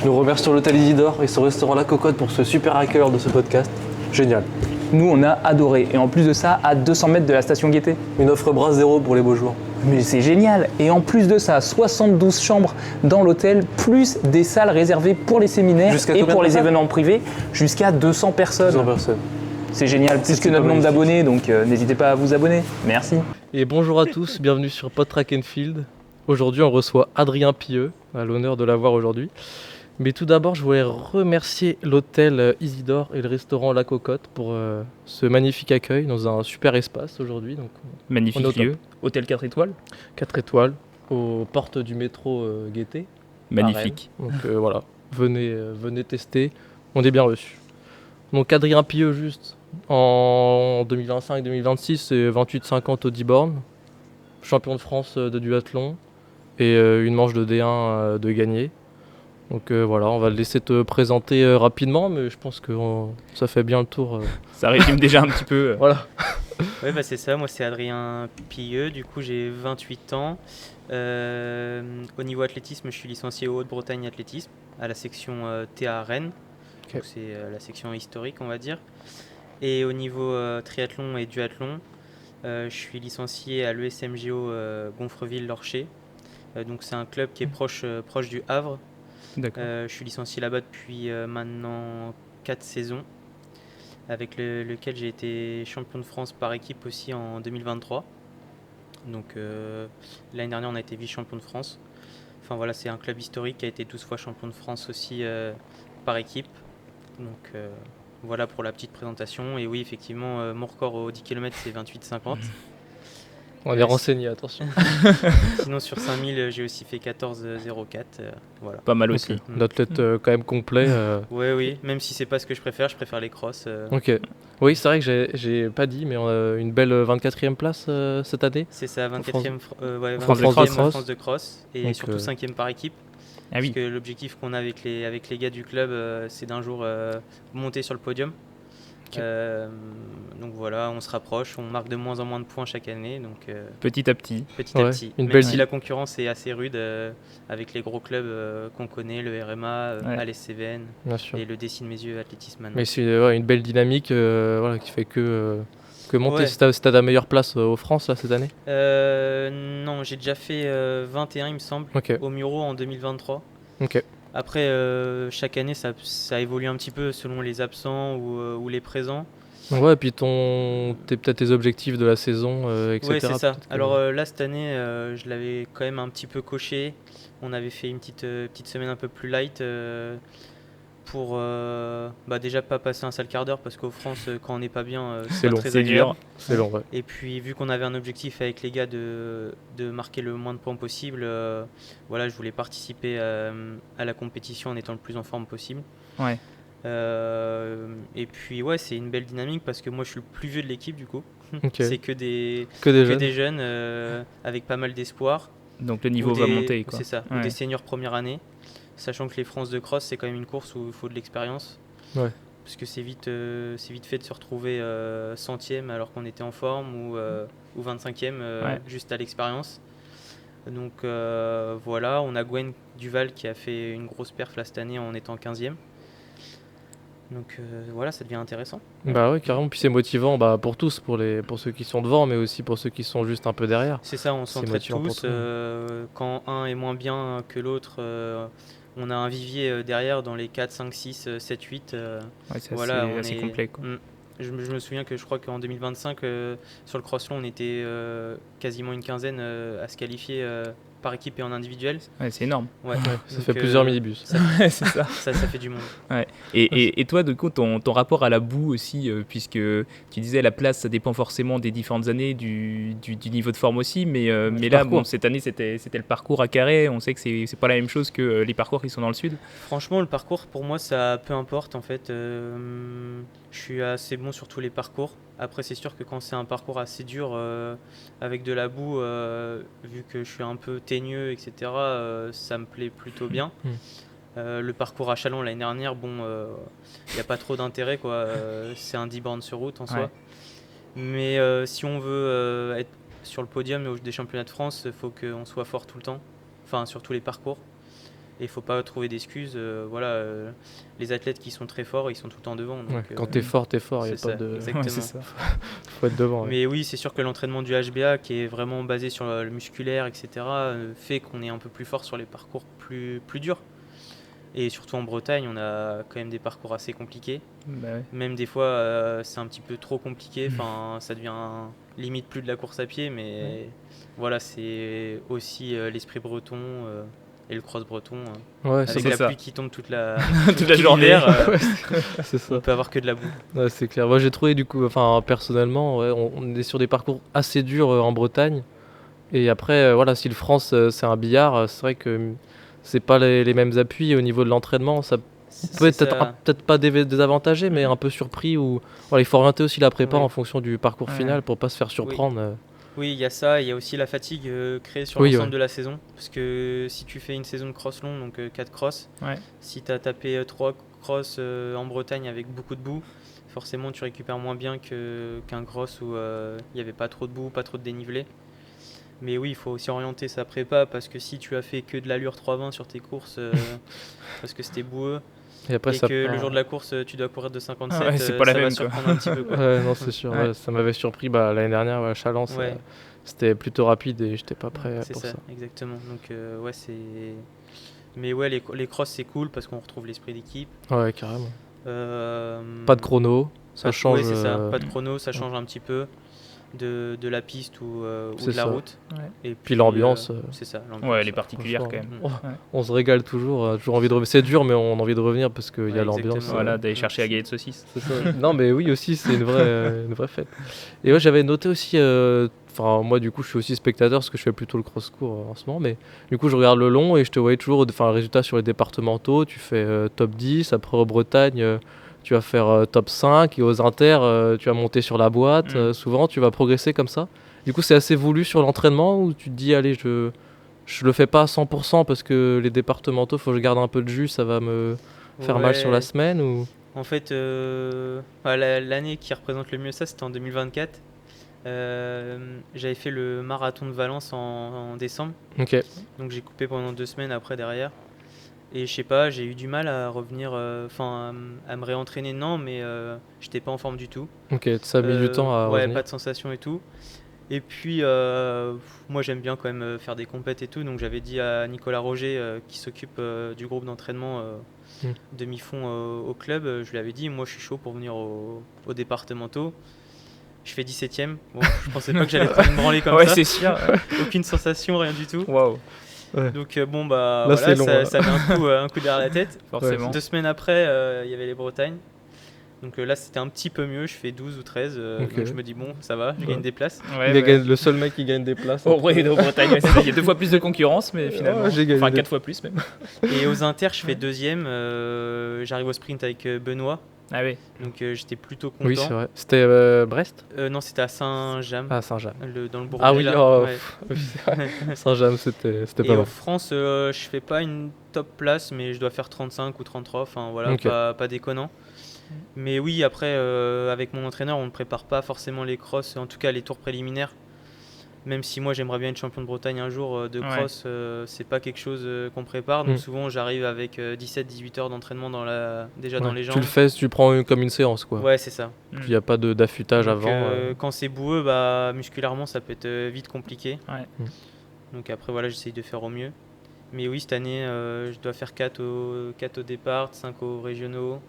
Nous remercions l'hôtel Isidore et son restaurant La Cocotte pour ce super accueil de ce podcast. Génial. Nous, on a adoré. Et en plus de ça, à 200 mètres de la station Gaîté. Une offre bras zéro pour les beaux jours. Mais c'est génial. Et en plus de ça, 72 chambres dans l'hôtel, plus des salles réservées pour les séminaires Jusqu'à et combien pour de les personnes événements privés, jusqu'à 200 personnes. 200 personnes. C'est génial, plus que notre nombre d'abonnés, donc n'hésitez pas à vous abonner. Merci. Et bonjour à tous, bienvenue sur PodTrack & Field. Aujourd'hui, on reçoit Adrien Pieux, à l'honneur de l'avoir aujourd'hui. Mais tout d'abord, je voulais remercier l'hôtel Isidore et le restaurant La Cocotte pour ce magnifique accueil dans un super espace aujourd'hui. Donc, magnifique lieu, hôtel 4 étoiles. 4 étoiles, aux portes du métro Gaîté. Magnifique. Donc voilà, venez tester, on est bien reçus. Donc Adrien Pieux, juste en 2025-2026, c'est 28,50 au D-Born, champion de France de duathlon et une manche de D1 de gagné. Donc voilà, on va le laisser te présenter rapidement, mais je pense que ça fait bien le tour. Ça résume déjà un petit peu. Voilà. Oui, bah c'est ça, moi c'est Adrien Pieux, du coup j'ai 28 ans. Au niveau athlétisme, je suis licencié au Haute-Bretagne athlétisme, à la section TA Rennes. Okay. Donc c'est la section historique, on va dire. Et au niveau triathlon et duathlon, je suis licencié à l'ESMGO Gonfreville-Lorcher. Donc c'est un club qui est proche du Havre. Je suis licencié là-bas depuis maintenant 4 saisons, avec lequel j'ai été champion de France par équipe aussi en 2023. Donc l'année dernière on a été vice-champion de France. Enfin voilà, c'est un club historique qui a été 12 fois champion de France aussi par équipe. Donc voilà pour la petite présentation. Et oui, effectivement, mon record au 10 km c'est 28,50. On est renseigné, attention. Sinon sur 5000 j'ai aussi fait 14,04. Voilà. Pas mal aussi. L'athlète quand même complet. Oui, même si c'est pas ce que je préfère les crosses. Ok. Oui, c'est vrai que j'ai pas dit, mais on a une belle 24e place cette année. C'est ça, 24e France de cross et donc, surtout 5e par équipe. Ah oui. Parce que l'objectif qu'on a avec les gars du club, c'est d'un jour monter sur le podium. Okay. Donc voilà, on se rapproche, on marque de moins en moins de points chaque année. Donc, petit à petit. Même si la concurrence est assez rude avec les gros clubs qu'on connaît, le RMA, ALS-CVN et le Dessine-Mes-Yeux Athlétisme maintenant. Mais c'est une belle dynamique qui fait que monter. Si t'as la meilleure place aux France là, cette année Non, j'ai déjà fait 21 il me semble, au Muro en 2023. Ok. Après, chaque année, ça évolue un petit peu selon les absents ou les présents. Ouais, et puis peut-être tes objectifs de la saison, etc. Oui, c'est ça. Alors là, cette année, je l'avais quand même un petit peu coché. On avait fait une petite semaine un peu plus light pour déjà pas passer un sale quart d'heure parce qu'au France, quand on n'est pas bien, c'est long, c'est dur. C'est long, ouais. Et puis, vu qu'on avait un objectif avec les gars de marquer le moins de points possible, voilà, je voulais participer à la compétition en étant le plus en forme possible. Ouais. Et puis, ouais, c'est une belle dynamique parce que moi, je suis le plus vieux de l'équipe, du coup. Okay. C'est que des jeunes avec pas mal d'espoir. Donc, le niveau va monter, quoi. C'est ça, ou des seniors première année. Sachant que les France de cross, c'est quand même une course où il faut de l'expérience. Ouais. Parce que c'est vite fait de se retrouver centième alors qu'on était en forme ou 25e juste à l'expérience. Donc voilà, on a Gwen Duval qui a fait une grosse perf là cette année en étant 15e. Donc voilà, ça devient intéressant. Bah oui, carrément. Puis c'est motivant pour tous, pour ceux qui sont devant, mais aussi pour ceux qui sont juste un peu derrière. C'est ça, on s'entraide tous. Quand un est moins bien que l'autre, on a un vivier derrière dans les 4, 5, 6, 7, 8. C'est voilà, assez complet, quoi. Je me souviens que je crois qu'en 2025, sur le crosslon, on était quasiment une quinzaine à se qualifier par équipe et en individuel. Ouais, c'est énorme. Ouais. Ça fait plusieurs minibus. C'est ça. ça fait du monde. Ouais. Et toi, du coup, ton rapport à la boue aussi, puisque tu disais la place, ça dépend forcément des différentes années, du niveau de forme aussi, mais là, cette année, c'était le parcours à Carhaix. On sait que c'est pas la même chose que les parcours qui sont dans le sud. Franchement, le parcours, pour moi, ça peu importe en fait. Je suis assez bon sur tous les parcours. Après, c'est sûr que quand c'est un parcours assez dur, avec de la boue, vu que je suis un peu teigneux, etc., ça me plaît plutôt bien. Le parcours à Chalon l'année dernière, il n'y a pas trop d'intérêt, quoi. C'est un 10 bornes sur route en soi. Mais si on veut être sur le podium des championnats de France, il faut qu'on soit fort tout le temps, enfin sur tous les parcours. il faut pas trouver d'excuses. Les athlètes qui sont très forts, ils sont tout le temps devant. Donc, Quand t'es fort, il n'y a c'est pas ça, de. exactement. c'est ça. Faut être devant. Ouais. Mais oui, c'est sûr que l'entraînement du HBA, qui est vraiment basé sur le musculaire, etc., fait qu'on est un peu plus fort sur les parcours plus durs. Et surtout en Bretagne, on a quand même des parcours assez compliqués. Bah ouais. Même des fois, c'est un petit peu trop compliqué. Enfin, ça devient limite plus de la course à pied. Mais voilà, c'est aussi l'esprit breton et le cross breton. Ouais, Avec c'est la ça. pluie qui tombe toute la journée. l'hiver, c'est ça. on peut avoir que de la boue. Ouais, c'est clair. Moi, j'ai trouvé du coup, enfin, personnellement, ouais, on est sur des parcours assez durs en Bretagne. Et après, voilà, si le France, c'est un billard, c'est vrai que c'est pas les mêmes appuis au niveau de l'entraînement. Ça peut être peut-être pas désavantagé, mais un peu surpris. Ou voilà, il faut orienter aussi la prépa Oui. en fonction du parcours Ouais. final pour pas se faire surprendre. Oui, il y a ça, il y a aussi la fatigue créée sur Oui, l'ensemble ouais. de la saison. Parce que si tu fais une saison de cross long, donc 4 crosses, Ouais. si tu as tapé 3 crosses en Bretagne avec beaucoup de boue, forcément tu récupères moins bien qu'un cross où il n'y avait pas trop de boue, pas trop de dénivelé. Mais oui, il faut aussi orienter sa prépa parce que si tu as fait que de l'allure 3,20 sur tes courses parce que c'était boueux Et après, et ça que part- le jour de la course tu dois courir de 57, Ah ouais, c'est pas la ça va même, quoi. surprendre un petit peu. Quoi. Ouais, non, c'est sûr. Ouais. Ouais, ça m'avait surpris l'année dernière, à Chalence. Ouais. C'était plutôt rapide et j'étais pas prêt C'est pour ça, ça. exactement. Donc ouais, c'est. Mais ouais, les crosses c'est cool parce qu'on retrouve l'esprit d'équipe. Ouais, carrément. Euh, Pas de chrono, ça change. Ouais, c'est ça. euh, Pas de chrono, ça change un petit peu de la piste ou C'est de la ça. route. Ouais. Et Puis l'ambiance, c'est ça. l'ambiance. Ouais, elle est particulière quand franchement, même. On se régale toujours, toujours envie de revenir. C'est dur, mais on a envie de revenir parce qu'il y a Ouais, l'ambiance. exactement. Voilà, d'aller Ouais. chercher la galette de saucisse. C'est ça. Non, mais oui, aussi, c'est une vraie fête. Et ouais, j'avais noté aussi. Enfin, moi, du coup, je suis aussi spectateur parce que je fais plutôt le cross-court en ce moment. Mais du coup, je regarde le long et je te voyais toujours. Enfin, le résultat sur les départementaux. Tu fais top 10. Après, en Bretagne, tu vas faire top 5. Et aux inter, tu vas monter sur la boîte. Souvent, tu vas progresser comme ça. Du coup, c'est assez voulu sur l'entraînement où tu te dis, allez, je le fais pas à 100% parce que les départementaux, faut que je garde un peu de jus, ça va me faire mal sur la semaine ou... En fait, l'année qui représente le mieux ça, c'était en 2024. J'avais fait le marathon de Valence en décembre. Ok. Donc j'ai coupé pendant 2 semaines après derrière. Et je sais pas, j'ai eu du mal à revenir, à me réentraîner, non, mais j'étais pas en forme du tout. Ok, ça a mis du temps à Ouais, revenir. pas de sensation et tout. Et puis, moi j'aime bien quand même faire des compètes et tout, donc j'avais dit à Nicolas Roger, qui s'occupe du groupe d'entraînement demi-fond au club, je lui avais dit, moi je suis chaud pour venir aux départementaux. Je fais 17ème, bon, je pensais pas que j'allais prendre une branlée comme Ouais, ça, c'est sûr. aucune sensation, rien du tout. Waouh, Donc bon bah Là, voilà, c'est long, hein. ça met un coup derrière la tête. forcément. 2 semaines après, il y avait les Bretagnes. Donc là c'était un petit peu mieux, je fais 12 ou 13, Ok. donc je me dis bon ça va, je gagne des places. Ouais, Il a ouais. gagné- le seul mec qui gagne des places. Oh, ouais, en Bretagne, ouais, c'est ça. Il y a 2 fois plus de concurrence, mais finalement. Ouais, j'ai gagné Enfin, des- 4 fois plus même. Et aux inter je fais 2ème, j'arrive au sprint avec Benoît, Ah oui. donc j'étais plutôt content. Oui, c'est vrai. C'était Brest Non c'était à Saint-James, Ah, Saint-James. dans le Bourgogne. Ah oui, là. oh, Ouais. oui, c'est vrai. Saint-James, c'était Et pas aux mal. France, je fais pas une top place, mais je dois faire 35 ou 33, enfin voilà, Ok. pas déconnant. Mais oui, après, avec mon entraîneur, on ne prépare pas forcément les crosses, en tout cas les tours préliminaires. Même si moi j'aimerais bien être champion de Bretagne un jour de cross, c'est pas quelque chose qu'on prépare. Donc souvent j'arrive avec 17-18 heures d'entraînement déjà dans Ouais. les Tu jambes. le fais, tu prends comme une séance, quoi. Ouais, c'est ça. Il n'y a pas d'affûtage Donc, avant. quand c'est boueux, bah, musculairement ça peut être vite compliqué. Ouais. Donc après voilà, j'essaye de faire au mieux. Mais oui, cette année, je dois faire 4 au départ, 5 aux régionaux.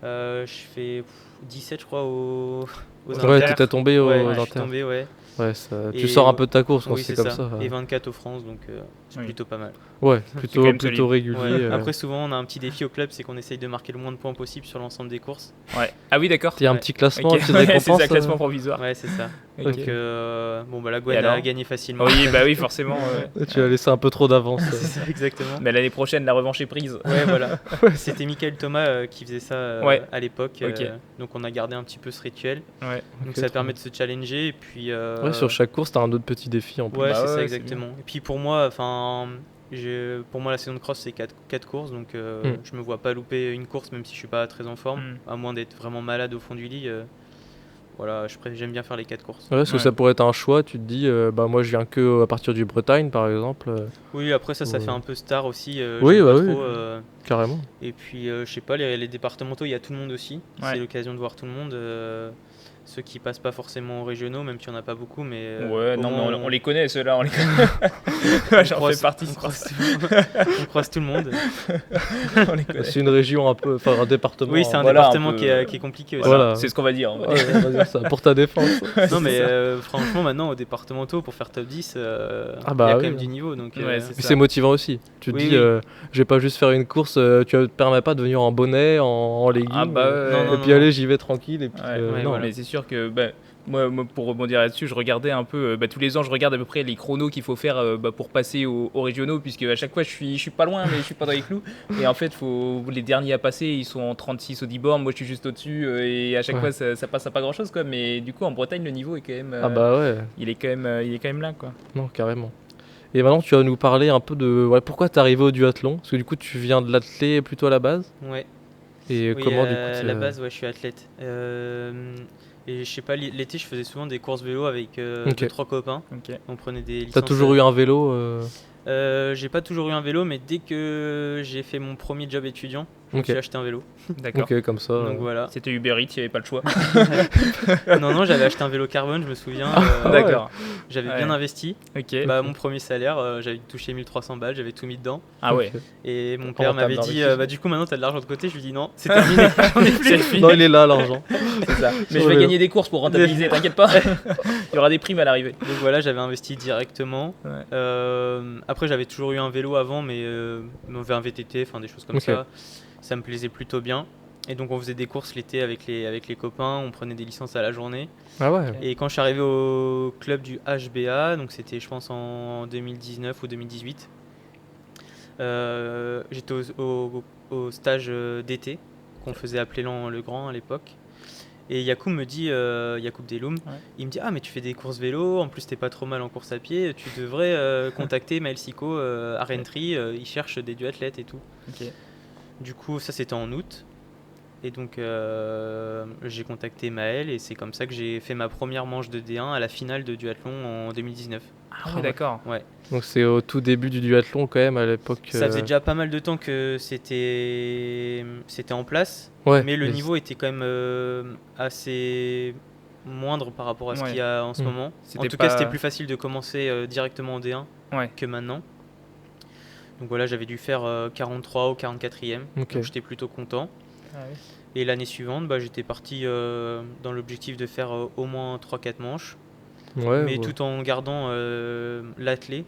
Je fais 17 je crois aux Ouais, inter. t'étais tombé aux Ouais, je suis inter. tombé, ouais. Ouais, ça... Et Tu sors un peu de ta course quand Oui, c'est c'est comme ça. ça. Et 24 aux France, donc c'est Oui. plutôt pas mal. Ouais, quand plutôt même solide. régulier. Ouais. Après, souvent, on a un petit défi au club, c'est qu'on essaye de marquer le moins de points possible sur l'ensemble des courses. Ouais. Ah oui, d'accord. Il y a un Ouais. petit classement, Ok. une petite Ouais, récompense. c'est ça, classement provisoire. Ouais, c'est ça. Ok. Donc, bon, bah, la Gwen Et alors a gagné facilement. Oui, bah oui, forcément. Tu as laissé un peu trop d'avance. C'est ça, exactement. Mais l'année prochaine, la revanche est prise. Ouais, voilà. C'était Michael Thomas qui faisait ça Ouais. à l'époque. Ok. Donc, on a gardé un petit peu ce rituel. Ouais. Donc, Ok, ça trop permet de se challenger. Et puis, Ouais, sur chaque course, t'as un autre petit défi en plus. Ouais, Bah c'est ouais, ça, c'est exactement. Et puis, pour moi, pour moi, la saison de cross, c'est 4 courses. Donc, je me vois pas louper une course, même si je suis pas très en forme. À moins d'être vraiment malade au fond du lit. voilà, j'aime bien faire les 4 courses. Ouais, parce que ça pourrait être un choix, tu te dis, moi je viens que à partir du Bretagne par exemple. Oui, après ça fait un peu star aussi. Oui, j'aime bah pas oui. trop, Carrément. Et puis, je sais pas, les départementaux, il y a tout le monde aussi. Ouais. C'est l'occasion de voir tout le monde. Ceux qui passent pas forcément aux régionaux, même s'il n'y en a pas beaucoup, mais Ouais, au non, moins, mais on les connaît, ceux-là, on les connaît. J'en fais partie. On croise tout le monde. On les connaît. C'est une région un peu, enfin un département. Oui, c'est un Voilà, département un peu, qui est compliqué aussi. Voilà. C'est ce qu'on va dire. Ouais, on va dire ça, pour ta défense. Non, mais franchement, maintenant, aux départementaux, pour faire top 10, il y a quand même du niveau. Donc, Ouais, c'est Puis ça. c'est motivant aussi. Tu te Oui, dis, oui. je vais pas juste faire une course, tu ne te permets pas de venir en bonnet, en légumes. Ah bah ouais. et puis allez, j'y vais tranquille. Et puis, Ouais, non, voilà. mais c'est sûr que moi, pour rebondir là-dessus, je regardais un peu, tous les ans, je regarde à peu près les chronos qu'il faut faire pour passer aux régionaux, puisque à chaque fois, je suis pas loin, mais je suis pas dans les clous. Et en fait, les derniers à passer, ils sont en 36 au 10 bornes, moi je suis juste au-dessus, et à chaque fois, ça passe à pas grand-chose, quoi. Mais du coup, en Bretagne, le niveau est quand même, Ah bah ouais, il est quand même là, quoi. non, carrément. Et maintenant, tu vas nous parler un peu de pourquoi t'es arrivé au duathlon. Parce que du coup, tu viens de l'athlé plutôt à la base. Ouais. Et Oui, comment du coup à la base, ouais, je suis athlète. Et je sais pas, l'été, je faisais souvent des courses vélo avec 2-3 copains. Ok. On prenait des licences. T'as toujours eu un vélo J'ai pas toujours eu un vélo, mais dès que j'ai fait mon premier job étudiant, je me Ok. suis acheté un vélo. D'accord. Ok, comme ça. Donc voilà. C'était Uber Eats, il n'y avait pas le choix. Non, j'avais acheté un vélo carbone, je me souviens. D'accord. J'avais Ouais. bien investi. Ok. Mon premier salaire, j'avais touché 1300 balles, j'avais tout mis dedans. Ah ouais. Ok. Et mon En père m'avait rentable dit d'investissement. du coup, maintenant t'as de l'argent de côté. Je lui dis non, c'est terminé. J'en ai C'est plus. fini. Non, il est là l'argent. C'est ça. Mais Sur je vais le- gagner des courses pour rentabiliser, t'inquiète pas. Il y aura des primes à l'arrivée. Donc voilà, j'avais investi directement. Ouais. Après, j'avais toujours eu un vélo avant, mais on avait un VTT, enfin des choses comme Ok. ça. Ça me plaisait plutôt bien. Et donc on faisait des courses l'été avec les copains, on prenait des licences à la journée. Ah ouais. Et quand je suis arrivé au club du HBA, donc c'était je pense en 2019 ou 2018, j'étais au stage d'été qu'on faisait appeler le Grand à l'époque. Et Yacoub me dit, Yacoub Deloum, il me dit ah mais tu fais des courses vélo, en plus t'es pas trop mal en course à pied, tu devrais contacter Maël Sico à Rentry, il cherche des duathlètes et tout. Ok. Du coup ça c'était en août. Et donc j'ai contacté Maël et c'est comme ça que j'ai fait ma première manche de D1 à la finale de duathlon en 2019. Ah ouais, d'accord. Ouais. Donc c'est au tout début du duathlon quand même à l'époque. Ça faisait déjà pas mal de temps que c'était en place, Ouais. mais le niveau était quand même assez moindre par rapport à ce qu'il y a en ce moment. En C'était tout pas- cas c'était plus facile de commencer directement en D1 Ouais. que maintenant. Donc voilà, j'avais dû faire 43 ou 44e, Ok. donc j'étais plutôt content. Ah ouais. Et l'année suivante, j'étais parti dans l'objectif de faire au moins 3-4 manches, Ouais. mais ouais. tout en gardant l'athlé.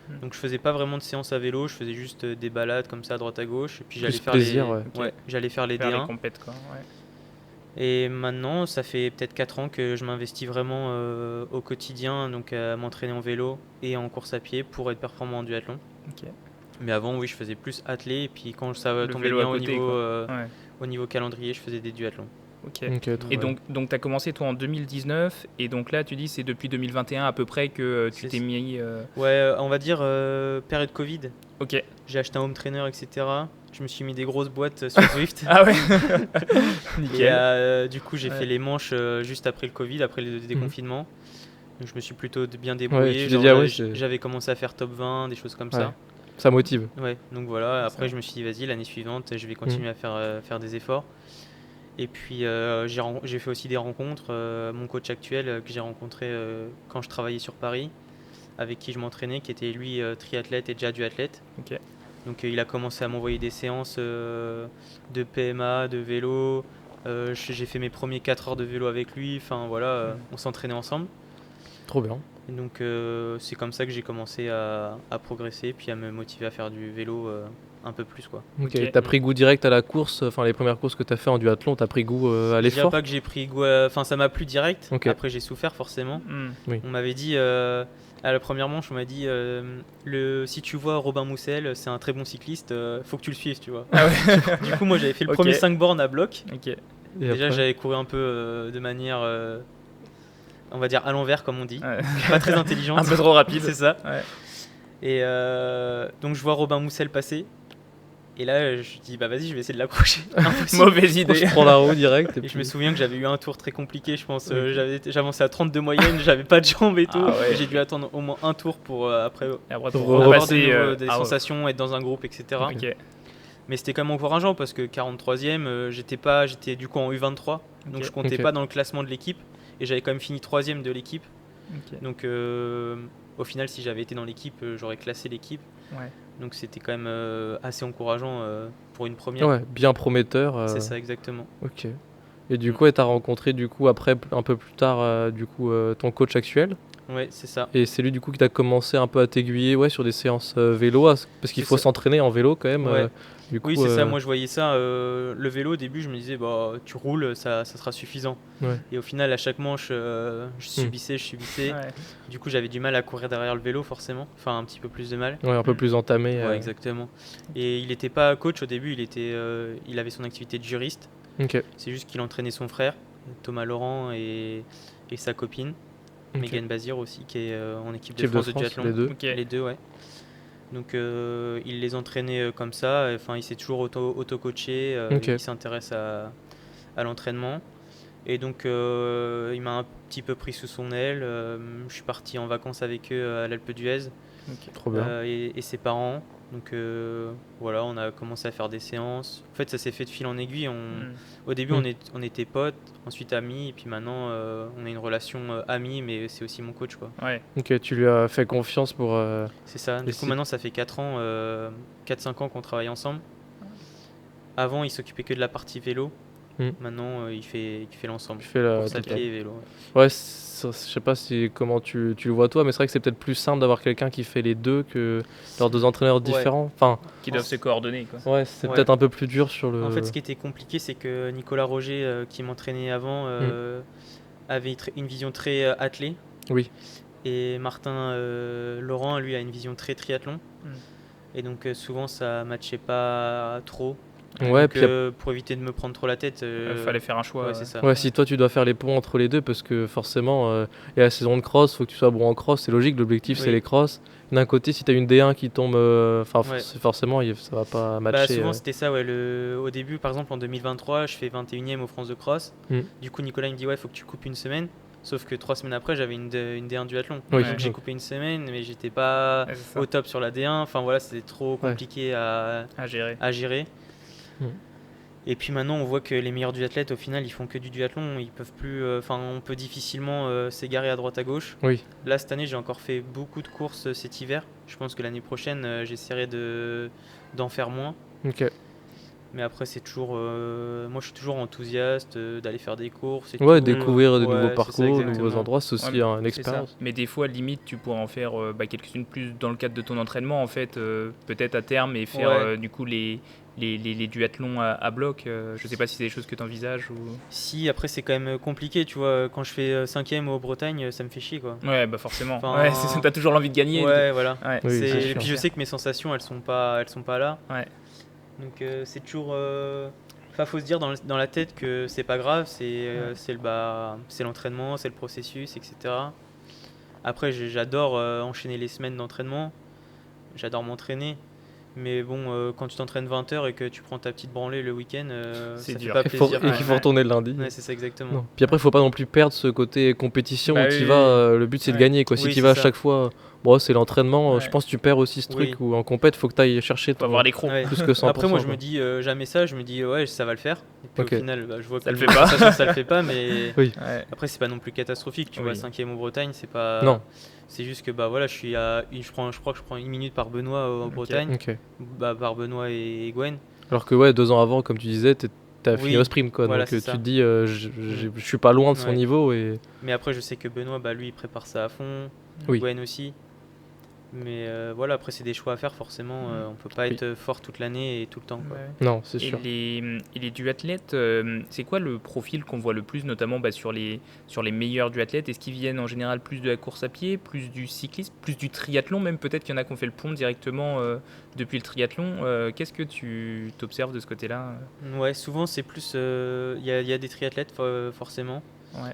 Hmm. Donc je faisais pas vraiment de séance à vélo, je faisais juste des balades comme ça à droite à gauche. Et puis j'allais Plus faire plaisir, les... ouais. j'allais faire les Faire les D1. compètes, quoi. Ouais. Et maintenant, ça fait peut-être 4 ans que je m'investis vraiment au quotidien, donc à m'entraîner en vélo et en course à pied pour être performant en duathlon. Ok. Mais avant, oui, je faisais plus athlé, et puis quand ça Le tombait vélo bien à côté, Ouais. au niveau calendrier, je faisais des duathlons. Ok. Ok, trop Et bien. donc tu as commencé toi en 2019 et donc là tu dis c'est depuis 2021 à peu près que tu C'est t'es ça. mis Ouais, on va dire période Covid. Ok. J'ai acheté un home trainer, etc. Je me suis mis des grosses boîtes sur Zwift. Ah ouais. Et Nickel. du coup, j'ai Ouais. fait les manches juste après le Covid, après le déconfinement. Donc je me suis plutôt bien Ouais, débrouillé. tu Genre, t'es dit, ah ouais, c'est- j'avais commencé à faire top 20, des choses comme Ouais. ça. Ça motive. Ouais, donc voilà. Après, Ça. je me suis dit, vas-y, l'année suivante, je vais continuer à faire des efforts. Et puis, j'ai fait aussi des rencontres. Mon coach actuel que j'ai rencontré quand je travaillais sur Paris, avec qui je m'entraînais, qui était lui triathlète et déjà duathlète. Ok. Donc il a commencé à m'envoyer des séances de PMA, de vélo. J'ai fait mes premiers 4 heures de vélo avec lui. Enfin voilà, on s'entraînait ensemble. Trop bien. Et donc c'est comme ça que j'ai commencé à progresser, puis à me motiver à faire du vélo un peu plus, quoi. Ok. Ok. T'as pris goût direct à la course, enfin les premières courses que t'as fait en duathlon, t'as pris goût à Je dirais l'effort. pas que j'ai pris goût, enfin ça m'a plu direct. Ok. Après j'ai souffert forcément. Hmm. On m'avait dit à la première manche, on m'a dit si tu vois Robin Moussel, c'est un très bon cycliste, faut que tu le suives, tu vois. Ah ouais. Du coup moi j'avais fait le Ok. premier 5 bornes à bloc. Ok. Et Déjà après j'avais couru un peu de manière, on va dire à l'envers comme on dit, Ouais. pas très intelligente. Un peu trop rapide. C'est ça. Ouais. Et donc je vois Robin Moussel passer. Et là, je dis, bah vas-y, je vais essayer de l'accrocher. Impossible. Mauvaise idée. Je prends la roue direct. Et je me souviens que j'avais eu un tour très compliqué, je pense. J'avançais à 32 moyenne, j'avais pas de jambes et tout. Ouais. J'ai dû attendre au moins un tour pour après Après, pour avoir repasser, des sensations, être dans un groupe, etc. Ok. Mais c'était quand même encourageant parce que 43e, j'étais du coup en U23, donc je comptais Ok. pas dans le classement de l'équipe. Et j'avais quand même fini 3e de l'équipe. Ok. Donc au final, si j'avais été dans l'équipe, j'aurais classé l'équipe. Ouais. Donc c'était quand même assez encourageant pour une première. Ouais, bien prometteur. C'est ça exactement. Ok. Et du coup, tu as rencontré du coup après un peu plus tard ton coach actuel. Ouais, c'est ça. Et c'est lui du coup qui t'a commencé un peu à t'aiguiller sur des séances vélo parce qu'il C'est faut ça. s'entraîner en vélo quand même. Ouais. Du coup, Oui, c'est ça. Moi, je voyais ça. Le vélo, au début, je me disais, bah, tu roules, ça sera suffisant. Ouais. Et au final, à chaque manche, je subissais. Ouais. Du coup, j'avais du mal à courir derrière le vélo, forcément. Enfin, un petit peu plus de mal. Ouais, un peu plus entamé. Ouais, exactement. Et il n'était pas coach au début, il avait son activité de juriste. Ok. C'est juste qu'il entraînait son frère, Thomas Laurent, et sa copine, Ok. Megan Bazir aussi, qui est en équipe de Équipe France de duathlon. les deux. Ok. Les deux, ouais. Donc il les entraînait comme ça. Enfin, il s'est toujours auto-coaché. Ok. Il s'intéresse à l'entraînement. Et donc il m'a un petit peu pris sous son aile. Je suis parti en vacances avec eux à l'Alpe d'Huez Trop bien. et ses parents. Donc voilà, on a commencé à faire des séances. En fait, ça s'est fait de fil en aiguille. Au début, on était potes, ensuite amis, et puis maintenant, on a une relation amie, mais c'est aussi mon coach, quoi. Ouais. Ok, tu lui as fait confiance pour. C'est ça. Et Du coup, si- maintenant, ça fait 4 ans, 4-5 ans qu'on travaille ensemble. Avant, il s'occupait que de la partie vélo. Maintenant, il fait l'ensemble. Tu fais la Course à totale. pied et vélo. Ouais, je sais pas comment tu le vois toi, mais c'est vrai que c'est peut-être plus simple d'avoir quelqu'un qui fait les deux que leurs deux entraîneurs différents. Enfin, Qui doivent se coordonner, quoi. ouais, c'est Ouais. peut-être un peu plus dur sur le. En fait, ce qui était compliqué, c'est que Nicolas Roger, qui m'entraînait avant, avait une vision très athlée. Oui. Et Martin Laurent, lui, a une vision très triathlon. Et donc, souvent, ça matchait pas trop. Ouais, Donc, puis pour éviter de me prendre trop la tête. Il fallait faire un choix. Ouais, c'est ça. ouais, si toi tu dois faire les ponts entre les deux, parce que forcément, il y a la saison de cross, faut que tu sois bon en cross, c'est logique, l'objectif c'est Oui. les cross. D'un côté, si tu as une D1 qui tombe, Ouais. forcément, ça va pas Bah, matcher. souvent, c'était ça. Ouais. Au début, par exemple, en 2023, je fais 21e aux France de cross. Du coup, Nicolas il me dit, ouais, faut que tu coupes une semaine. Sauf que 3 semaines après, j'avais une D1 duathlon. Oui. Donc j'ai coupé une semaine, mais j'étais pas Ouais, c'est ça. au top sur la D1. Enfin voilà, c'était trop compliqué À gérer. à gérer. Mm. Et puis maintenant, on voit que les meilleurs duathlètes, au final, ils font que du duathlon. Ils peuvent plus. Enfin, on peut difficilement s'égarer à droite à gauche. Oui. Là, cette année, j'ai encore fait beaucoup de courses cet hiver. Je pense que l'année prochaine, j'essaierai d'en faire moins. Ok. Mais après, c'est toujours. Moi, je suis toujours enthousiaste d'aller faire des courses. Et Ouais, tout. découvrir de Ouais, nouveaux c'est ça, parcours, de nouveaux exactement. endroits, c'est aussi Ouais, une expérience. Mais des fois, limite, tu pourrais en faire quelques-unes plus dans le cadre de ton entraînement, en fait, peut-être à terme, et faire Ouais. du coup les duathlons à bloc. Je sais pas si c'est des choses que tu envisages ou. Si, après, c'est quand même compliqué. Tu vois, quand je fais 5e au Bretagne, ça me fait chier, quoi. Ouais, bah forcément. Enfin, Ouais, t'as toujours l'envie de gagner. Ouais, voilà. Ouais. Oui, c'est Et sûr. puis je sais que mes sensations, elles sont pas là. Ouais. Donc c'est toujours. Enfin, faut se dire dans la tête que c'est pas grave, c'est l'entraînement, c'est le processus, etc. Après, j'adore enchaîner les semaines d'entraînement, j'adore m'entraîner. Mais bon, quand tu t'entraînes 20 heures et que tu prends ta petite branlée le week-end, C'est ça dur. fait pas Et plaisir. qu'il faut retourner le lundi. Ouais, c'est ça exactement. Non. Puis après, il faut pas non plus perdre ce côté compétition Bah où tu oui, vas. oui. Le but c'est de Ouais. gagner, quoi. Si Oui, tu c'est vas à ça. chaque fois, bon, c'est l'entraînement. Ouais. Je pense que tu perds aussi ce truc où en compète, faut que tu ailles chercher Faut avoir les crocs. Ouais. plus que 100%. Après, moi, je quoi. me dis jamais ça. Je me dis ouais, ça va le faire. Et puis Ok. au final, je vois que Ça le de fait pas. toute façon, ça le fait pas. Mais Oui. Ouais. après, c'est pas non plus catastrophique. Tu Oui. vois, 5e au Bretagne, c'est pas. Non. C'est juste que bah voilà, je crois que je prends 1 minute par Benoît en Bretagne, Ok. bah, par Benoît et Gwen. Alors que 2 ans avant, comme tu disais, t'as fini Oui, au sprint, quoi. voilà, Donc c'est tu ça. te dis, je suis pas loin de son Ouais. niveau et. Mais après, je sais que Benoît, bah lui, il prépare ça à fond. Oui. Gwen aussi. Mais voilà, après, c'est des choix à faire forcément. On peut pas Oui. être fort toute l'année et tout le temps, quoi. Ouais. Non, c'est Et sûr. les duathlètes, c'est quoi le profil qu'on voit le plus, notamment sur les meilleurs duathlètes? Est-ce qu'ils viennent en général plus de la course à pied, plus du cyclisme, plus du triathlon même? Peut-être qu'il y en a qui ont fait le pont directement depuis le triathlon. Qu'est-ce que tu t'observes de ce côté-là? Ouais, souvent, c'est plus. Il y a des triathlètes, forcément. Ouais.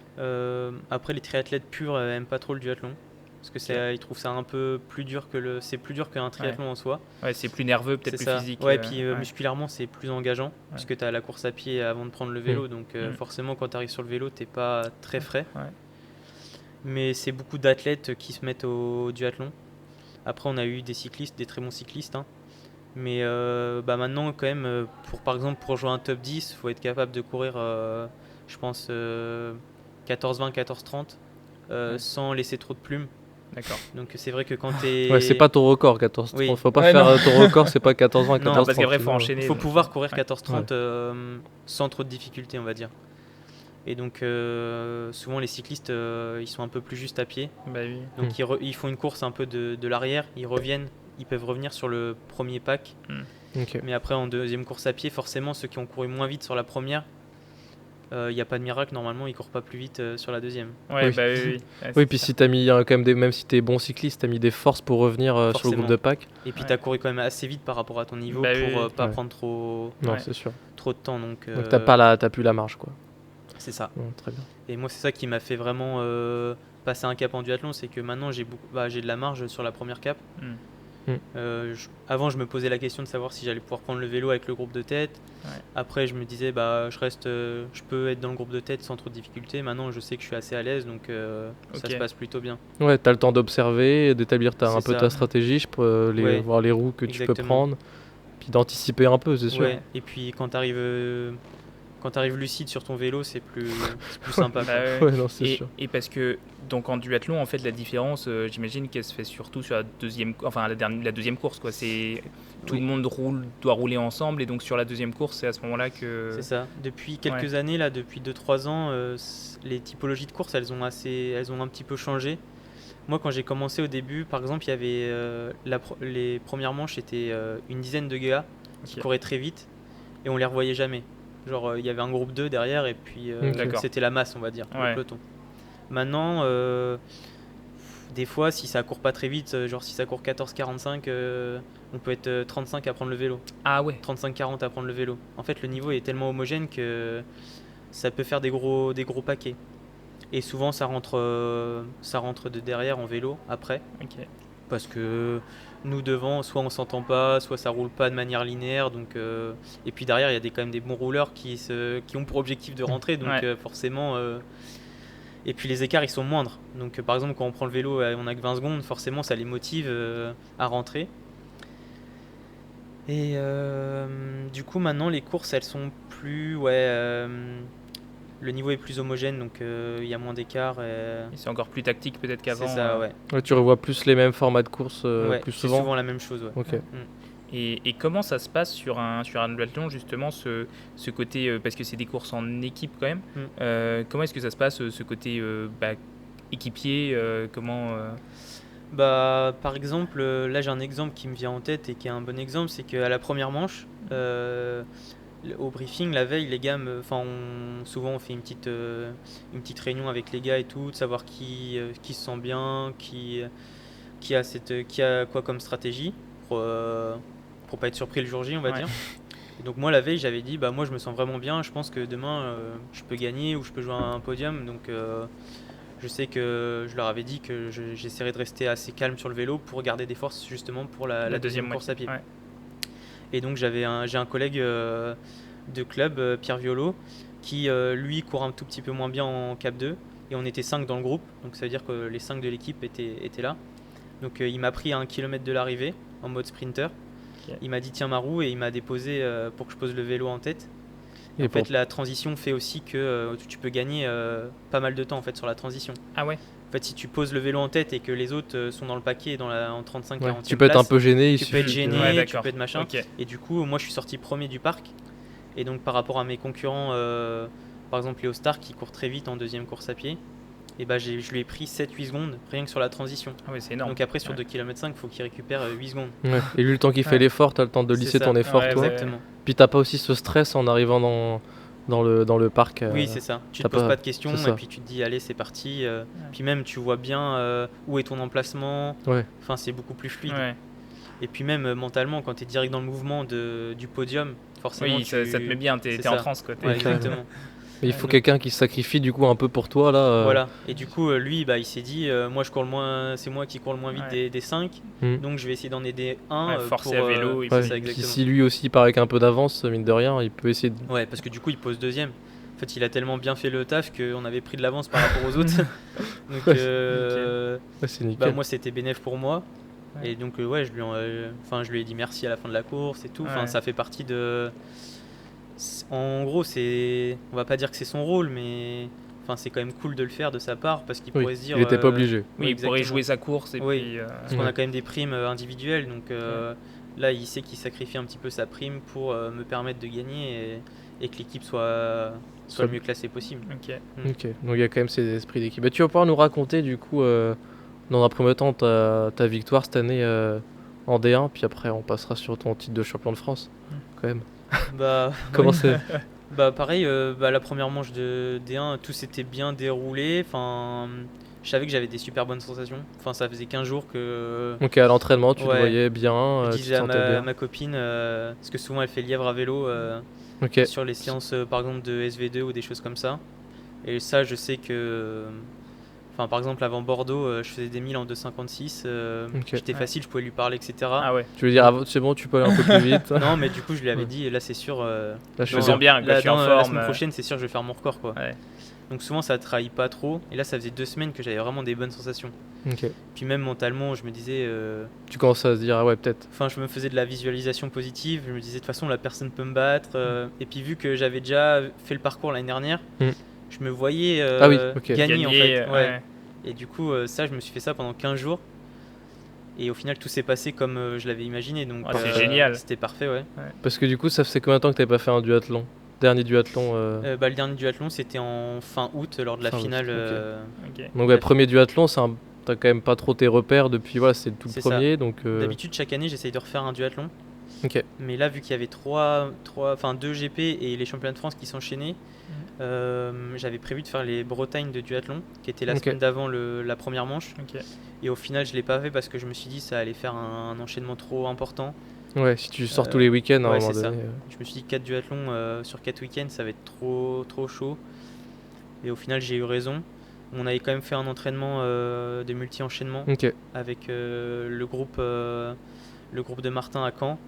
Après, les triathlètes purs aiment pas trop le duathlon. parce que ils trouvent ça un peu plus dur c'est plus dur qu'un triathlon en soi. Ouais, c'est plus nerveux, peut-être plus physique. Ouais, et puis musculairement, c'est plus engageant, puisque tu as la course à pied avant de prendre le vélo, donc forcément, quand tu arrives sur le vélo, t'es pas très frais. Ouais. Mais c'est beaucoup d'athlètes qui se mettent au duathlon. Après, on a eu des cyclistes, des très bons cyclistes, hein. Mais maintenant, quand même, par exemple, pour jouer un top 10, il faut être capable de courir, je pense, 14-20, 14-30, sans laisser trop de plumes. D'accord. Donc c'est vrai que quand t'es... Ouais, c'est pas ton record 14-30. Oui. Faut pas faire ton record, c'est pas 14-20, 14-30. Non, parce qu'après, il faut enchaîner. Il faut pouvoir courir 14-30 sans trop de difficultés, on va dire. Et donc souvent les cyclistes, ils sont un peu plus justes à pied. Bah oui. Donc ils font une course un peu de l'arrière, ils peuvent revenir sur le premier pack. Okay. Mais après en deuxième course à pied, forcément ceux qui ont couru moins vite sur la première, il n'y a pas de miracle, normalement ils courent pas plus vite sur la deuxième. Ouais, oui. Bah oui. Oui, puis si t'as mis quand même même si t'es bon cycliste, t'as mis des forces pour revenir sur le groupe de pack. Et puis t'as couru quand même assez vite par rapport à ton niveau pour pas prendre trop de temps. Donc t'as plus la marge, quoi. C'est ça. Ouais, très bien. Et moi c'est ça qui m'a fait vraiment passer un cap en duathlon, c'est que maintenant j'ai de la marge sur la première cap. Avant je me posais la question de savoir si j'allais pouvoir prendre le vélo avec le groupe de tête. Après je me disais je peux être dans le groupe de tête sans trop de difficultés. Maintenant je sais que je suis assez à l'aise, donc ça se passe plutôt bien. Ouais, t'as le temps d'observer, d'établir un peu ta stratégie, voir les roues que tu peux prendre, puis d'anticiper un peu, c'est sûr. Et puis quand t'arrives lucide sur ton vélo, c'est plus sympa. Non, c'est sûr. Et parce que donc en duathlon, en fait, la différence, j'imagine qu'elle se fait surtout sur la deuxième course, quoi. C'est tout le monde doit rouler ensemble, et donc sur la deuxième course, c'est à ce moment-là que. C'est ça. Depuis quelques années, là, depuis 2-3 ans, les typologies de courses, elles ont un petit peu changé. Moi, quand j'ai commencé au début, par exemple, il y avait les premières manches, c'était une dizaine de gars qui couraient très vite, et on les revoyait jamais. Genre il y avait un groupe 2 derrière, et puis c'était la masse, on va dire, le peloton. Maintenant, des fois, si ça court pas très vite, genre si ça court 14-45, on peut être 35 à prendre le vélo. Ah ouais. 35-40 à prendre le vélo. En fait, le niveau est tellement homogène que ça peut faire des gros paquets. Et souvent, ça rentre de derrière en vélo après. Parce que nous devant, soit on s'entend pas, soit ça roule pas de manière linéaire, donc et puis derrière il y a quand même des bons rouleurs qui ont pour objectif de rentrer, donc forcément et puis les écarts ils sont moindres, donc par exemple quand on prend le vélo on a que 20 secondes, forcément ça les motive à rentrer. Et du coup maintenant les courses elles sont plus le niveau est plus homogène, donc il y a moins d'écart. Et c'est encore plus tactique peut-être qu'avant. C'est ça, ouais. Tu revois plus les mêmes formats de course plus souvent. C'est souvent la même chose, Okay. Et comment ça se passe sur un duathlon, justement, ce côté, parce que c'est des courses en équipe quand même, comment est-ce que ça se passe, ce côté équipier, par exemple, là j'ai un exemple qui me vient en tête et qui est un bon exemple, c'est qu'à la première manche, au briefing la veille, les gars souvent on fait une petite réunion avec les gars et tout, de savoir qui se sent bien, qui a quoi comme stratégie pour pas être surpris le jour J, on va dire. Et donc moi la veille j'avais dit moi je me sens vraiment bien, je pense que demain je peux gagner ou je peux jouer à un podium, donc je sais que je leur avais dit que j'essaierais de rester assez calme sur le vélo pour garder des forces justement pour la deuxième course à pied. Et donc j'ai un collègue de club, Pierre Violo, qui lui court un tout petit peu moins bien en Cap 2, et on était 5 dans le groupe, donc ça veut dire que les 5 de l'équipe étaient là. Donc il m'a pris à 1 km de l'arrivée en mode sprinter. Il m'a dit tiens ma roue, et il m'a déposé pour que je pose le vélo en tête. Et en fait la transition fait aussi que tu peux gagner pas mal de temps en fait sur la transition. Ah ouais. En fait, si tu poses le vélo en tête et que les autres sont dans le paquet en 35-40, tu peux être un peu gêné, tu peux être gêné, tu peux être machin. Et du coup, moi, je suis sorti premier du parc. Et donc, par rapport à mes concurrents, par exemple Léo Star qui court très vite en deuxième course à pied, et je lui ai pris 7-8 secondes rien que sur la transition. Ah ouais, c'est énorme. Donc après, sur 2,5 km, il faut qu'il récupère 8 secondes. Et lui, le temps qu'il fait l'effort, tu as le temps de lisser ton effort, toi. Exactement. Puis t'as pas aussi ce stress en arrivant dans le parc. Oui, c'est ça. Tu te poses pas de questions, et puis tu te dis allez, c'est parti. Puis même tu vois bien où est ton emplacement. Enfin, c'est beaucoup plus fluide. Et puis même mentalement, quand tu es direct dans le mouvement du podium, forcément ça te met bien, t'es en transe quoi. Exactement. Mais il faut quelqu'un qui se sacrifie du coup un peu pour toi là. Voilà. Et du coup, lui, il s'est dit, moi je cours le moins, c'est moi qui cours le moins vite des 5, donc je vais essayer d'en aider un. Forcer à vélo. C'est ça, exactement. Si lui aussi part avec un peu d'avance, mine de rien, il peut essayer. Ouais, parce que du coup, il pose deuxième. En fait, il a tellement bien fait le taf qu'on avait pris de l'avance par rapport aux autres. Donc, c'est nickel. moi, c'était bénéf pour moi. Et donc, je lui ai dit merci à la fin de la course et tout. Enfin, ça fait partie de. En gros, on va pas dire que c'est son rôle, mais c'est quand même cool de le faire de sa part parce qu'il pourrait se dire. Il n'était pas obligé. Oui, il pourrait jouer sa course et puis. Parce qu'on a quand même des primes individuelles, donc là, il sait qu'il sacrifie un petit peu sa prime pour me permettre de gagner et que l'équipe soit le mieux classée possible. Ok. Donc il y a quand même ces esprits d'équipe. Tu vas pouvoir nous raconter du coup, dans un premier temps, ta victoire cette année en D1, puis après on passera sur ton titre de champion de France, quand même. Comment c'est? Pareil, la première manche de D1, tout s'était bien déroulé. Je savais que j'avais des super bonnes sensations. Ça faisait 15 jours que. Donc à l'entraînement, tu te voyais bien. Je disais à ma copine, parce que souvent elle fait lièvre à vélo sur les séances par exemple de SV2 ou des choses comme ça. Et ça, je sais que. Par exemple, avant Bordeaux, je faisais des 1000 en 2,56. J'étais facile, je pouvais lui parler, etc. Ah ouais. Tu veux dire, c'est bon, tu peux aller un peu plus vite? Non, mais du coup, je lui avais dit, là, c'est sûr. Là, je sens bien, je suis en forme. La semaine prochaine, c'est sûr, je vais faire mon record, quoi. Ouais. Donc souvent, ça trahit pas trop. Et là, ça faisait 2 semaines que j'avais vraiment des bonnes sensations. Puis même mentalement, je me disais. Tu commences à se dire, ah ouais, peut-être. Je me faisais de la visualisation positive. Je me disais, de toute façon, la personne peut me battre. Et puis, vu que j'avais déjà fait le parcours l'année dernière, je me voyais gagner, en fait. Ouais. Et du coup, je me suis fait ça pendant 15 jours. Et au final, tout s'est passé comme je l'avais imaginé. Donc, c'est génial. C'était parfait, ouais. Parce que du coup, ça faisait combien de temps que tu n'avais pas fait un duathlon? Dernier duathlon Le dernier duathlon, c'était en fin août, lors de la finale. Donc, premier duathlon, t'as quand même pas trop tes repères depuis, c'est tout le premier. Donc, d'habitude, chaque année, j'essaye de refaire un duathlon. Mais là, vu qu'il y avait 2 GP et les championnats de France qui s'enchaînaient, j'avais prévu de faire les Bretagnes de duathlon, qui était la semaine d'avant la première manche. Et au final, je l'ai pas fait parce que je me suis dit ça allait faire un enchaînement trop important. Ouais, si tu sors tous les week-ends à un moment donné. Je me suis dit 4 duathlons sur 4 week-ends, ça va être trop chaud. Et au final, j'ai eu raison. On avait quand même fait un entraînement de multi-enchaînement avec le groupe de Martin à Caen.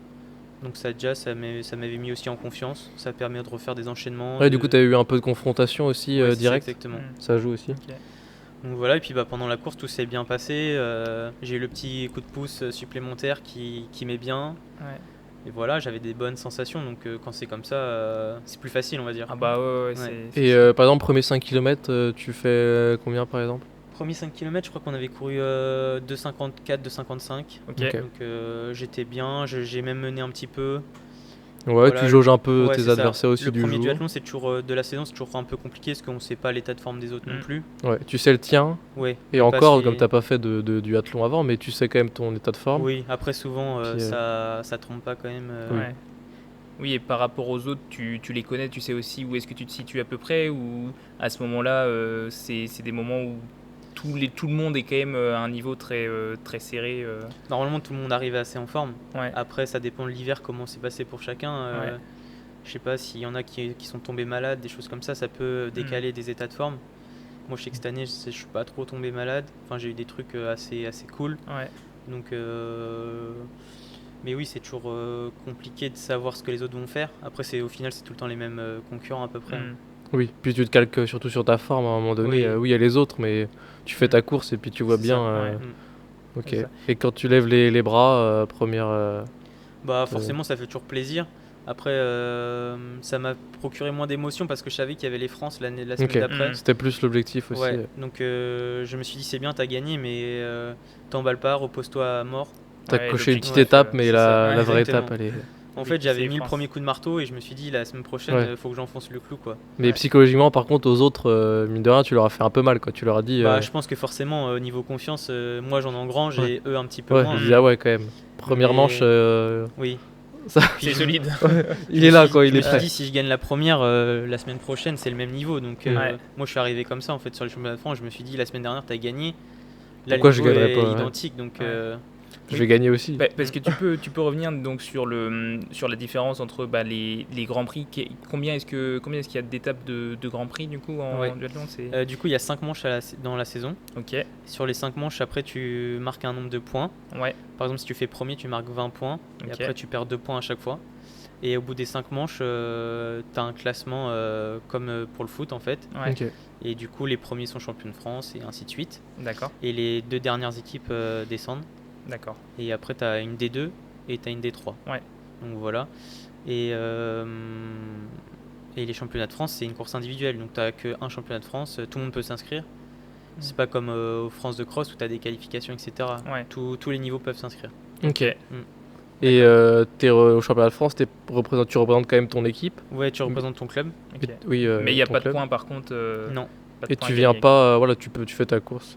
Donc ça m'avait mis aussi en confiance. Ça permet de refaire des enchaînements. Ouais, du coup, tu as eu un peu de confrontation aussi direct. Exactement. Ça joue aussi. Donc voilà, et puis pendant la course, tout s'est bien passé. J'ai eu le petit coup de pouce supplémentaire qui met bien. Et voilà, j'avais des bonnes sensations. Donc quand c'est comme ça, c'est plus facile, on va dire. Ah bah ouais. Et par exemple, premier 5 km, tu fais combien par exemple? Premier 5 km, je crois qu'on avait couru 2,54, 2,55. Donc j'étais bien, j'ai même mené un petit peu. Ouais, voilà. Tu jauges un peu tes adversaires aussi du jour. Le premier duathlon, c'est toujours de la saison, c'est toujours un peu compliqué parce qu'on ne sait pas l'état de forme des autres non plus. Ouais, tu sais le tien. Ouais. Et encore, comme tu n'as pas fait de duathlon avant, mais tu sais quand même ton état de forme. Oui, après souvent, ça trompe pas quand même. Oui, et par rapport aux autres, tu les connais, tu sais aussi où est-ce que tu te situes à peu près, ou à ce moment-là, c'est des moments où tout le monde est quand même à un niveau très serré. Normalement, tout le monde arrive assez en forme. Après, ça dépend de l'hiver, comment c'est passé pour chacun. Je sais pas s'il y en a qui sont tombés malades, des choses comme ça peut décaler des états de forme. Moi, je sais que cette année, je suis pas trop tombé malade. J'ai eu des trucs assez cool. Donc, mais oui, c'est toujours compliqué de savoir ce que les autres vont faire. Après, au final, c'est tout le temps les mêmes concurrents à peu près. Oui, puis tu te calques surtout sur ta forme à un moment donné. Oui, il y a les autres, mais tu fais ta course et puis tu vois bien. Ok. Et quand tu lèves les bras, première. Forcément, ça fait toujours plaisir. Après, ça m'a procuré moins d'émotions parce que je savais qu'il y avait les France la semaine d'après. C'était plus l'objectif aussi. Donc, je me suis dit, c'est bien, t'as gagné, mais t'emballes pas, repose-toi à mort. T'as coché une petite étape, mais la vraie étape, elle est. En fait, j'avais mis le premier coup de marteau et je me suis dit, la semaine prochaine, il faut que j'enfonce le clou, quoi. Mais psychologiquement, par contre, aux autres, mine de rien, tu leur as fait un peu mal, quoi. Tu leur as dit. Je pense que forcément, niveau confiance, moi j'en engrange et eux un petit peu moins. Ah ouais, quand même. Première manche. Oui. C'est solide. Il est là, quoi. Il est prêt. Je me suis dit, si je gagne la première, la semaine prochaine, c'est le même niveau. Donc, moi, je suis arrivé comme ça, en fait, sur les championnats de France. Je me suis dit, la semaine dernière, t'as gagné. Là, pourquoi le je niveau gagnerais est pas identique. Donc, je vais gagner aussi. Parce que tu peux revenir donc sur la différence entre les Grands Prix. Combien est-ce qu'il y a d'étapes de Grands Prix du coup en duathlon Du coup, il y a 5 manches dans la saison. Ok. Sur les 5 manches, après, tu marques un nombre de points. Ouais. Par exemple, si tu fais premier, tu marques 20 points. Et après, tu perds 2 points à chaque fois. Et au bout des 5 manches, tu as un classement comme pour le foot en fait. Ouais. Ok. Et du coup, les premiers sont champions de France et ainsi de suite. D'accord. Et les 2 dernières équipes descendent. D'accord. Et après, tu as une D2 et tu as une D3. Ouais. Donc voilà. Et les championnats de France, c'est une course individuelle. Donc tu n'as qu'un championnat de France, tout le monde peut s'inscrire. C'est pas comme aux France de cross où tu as des qualifications, etc. Ouais. Tous les niveaux peuvent s'inscrire. Ok. Et t'es au championnat de France, tu représentes quand même ton équipe. Ouais, tu représentes ton club. Ok. Oui, Mais il n'y a ton pas club. de points par contre. Non. Pas de Et points tu à viens gagner. pas, tu fais ta course.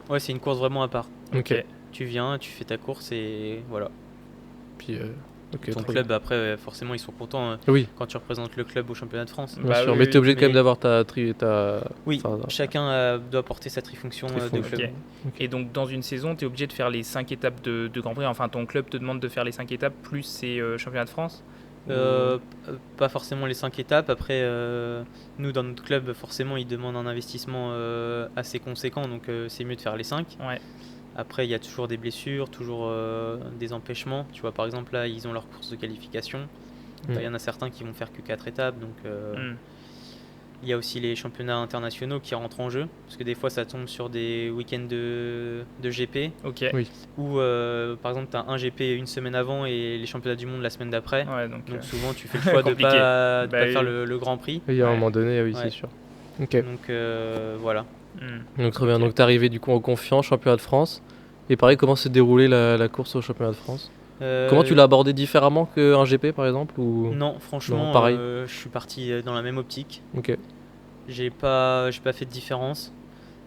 Ouais, c'est une course vraiment à part. Ok. Tu viens, tu fais ta course et voilà. Puis, ok, Ton trop club, après, forcément, ils sont contents bien. Oui, quand tu représentes le club au championnat de France. bien Bah sûr. oui, mais t'es obligé quand mais- même d'avoir ta. Oui, enfin, chacun doit porter sa trifonction de Trifonction. club. Ok. Et donc dans une saison, tu es obligé de faire les 5 étapes de Grand Prix. Enfin, ton club te demande de faire les 5 étapes plus ces championnats de France. Pas forcément les 5 étapes. Après, nous, dans notre club, forcément, ils demandent un investissement assez conséquent. Donc, c'est mieux de faire les 5. Ouais. Après, il y a toujours des blessures, toujours des empêchements. Tu vois, par exemple, là, ils ont leur course de qualification. Il y en a certains qui vont faire que 4 étapes. Donc, il y a aussi les championnats internationaux qui rentrent en jeu. Parce que des fois, ça tombe sur des week-ends de GP. Ok. Oui. Où, par exemple, tu as un GP une semaine avant et les championnats du monde la semaine d'après. Ouais, donc, Donc souvent tu fais le choix de compliqué. pas Bah faire oui. le Grand Prix. Oui, à un Ouais. moment donné, oui, Ouais. c'est sûr. Ok. Donc voilà. Donc très bien. Ok. Donc t'es arrivé du coup en confiance, championnat de France. Et pareil, comment s'est déroulée la course au championnat de France? Comment tu l'as abordé différemment qu'un GP par exemple ou... Non, franchement, Non, pareil. je suis parti dans la même optique. Ok. J'ai pas fait de différence.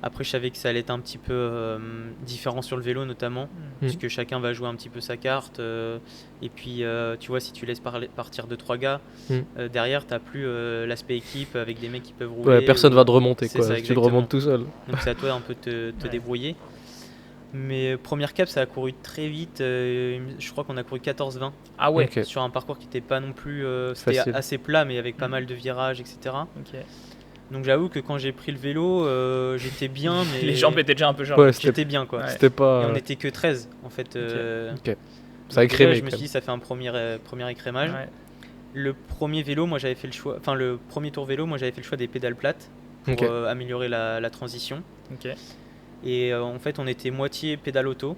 Après, je savais que ça allait être un petit peu différent sur le vélo notamment, puisque chacun va jouer un petit peu sa carte. Et puis, tu vois, si tu laisses partir 2-3 gars, derrière, t'as plus l'aspect équipe avec des mecs qui peuvent rouler. Ouais, personne ou- va te remonter c'est quoi. ça, Si tu le exactement. remontes tout seul. Donc c'est à toi un peu de te Ouais. débrouiller. Mais première cap, ça a couru très vite. Je crois qu'on a couru 14-20 Ah ouais. Ok. sur un parcours qui n'était pas non plus c'était Facile. assez plat, mais avec pas Mhm. mal de virages, etc. Ok. Donc j'avoue que quand j'ai pris le vélo, j'étais bien, mais Les jambes étaient déjà un peu chargées. Ouais, j'étais bien quoi. Ouais. C'était Et pas. on n'était que 13 en fait. Ok. Ça a donc écrémé déjà, je me quand suis dit ça fait un premier écrémage. Ouais. Le premier vélo, moi j'avais fait le choix, enfin le premier tour vélo, moi j'avais fait le choix des pédales plates pour Ok. améliorer la transition. Ok. Et en fait, on était moitié pédale auto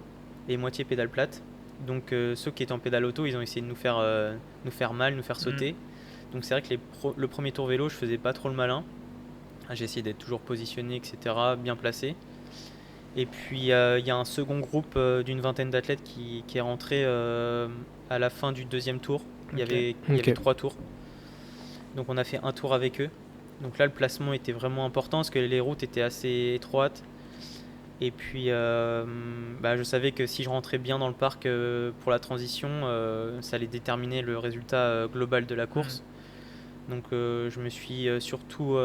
et moitié pédale plate. Donc ceux qui étaient en pédale auto, ils ont essayé de nous faire mal, nous faire sauter. Donc c'est vrai que le premier tour vélo, je faisais pas trop le malin. J'ai essayé d'être toujours positionné, etc., bien placé. Et puis il y a un second groupe d'une vingtaine d'athlètes qui est rentré à la fin du deuxième tour. Il y Ok. avait 3 tours. Donc on a fait un tour avec eux. Donc là, le placement était vraiment important parce que les routes étaient assez étroites. Et puis, je savais que si je rentrais bien dans le parc pour la transition, ça allait déterminer le résultat global de la course. Donc, je me suis surtout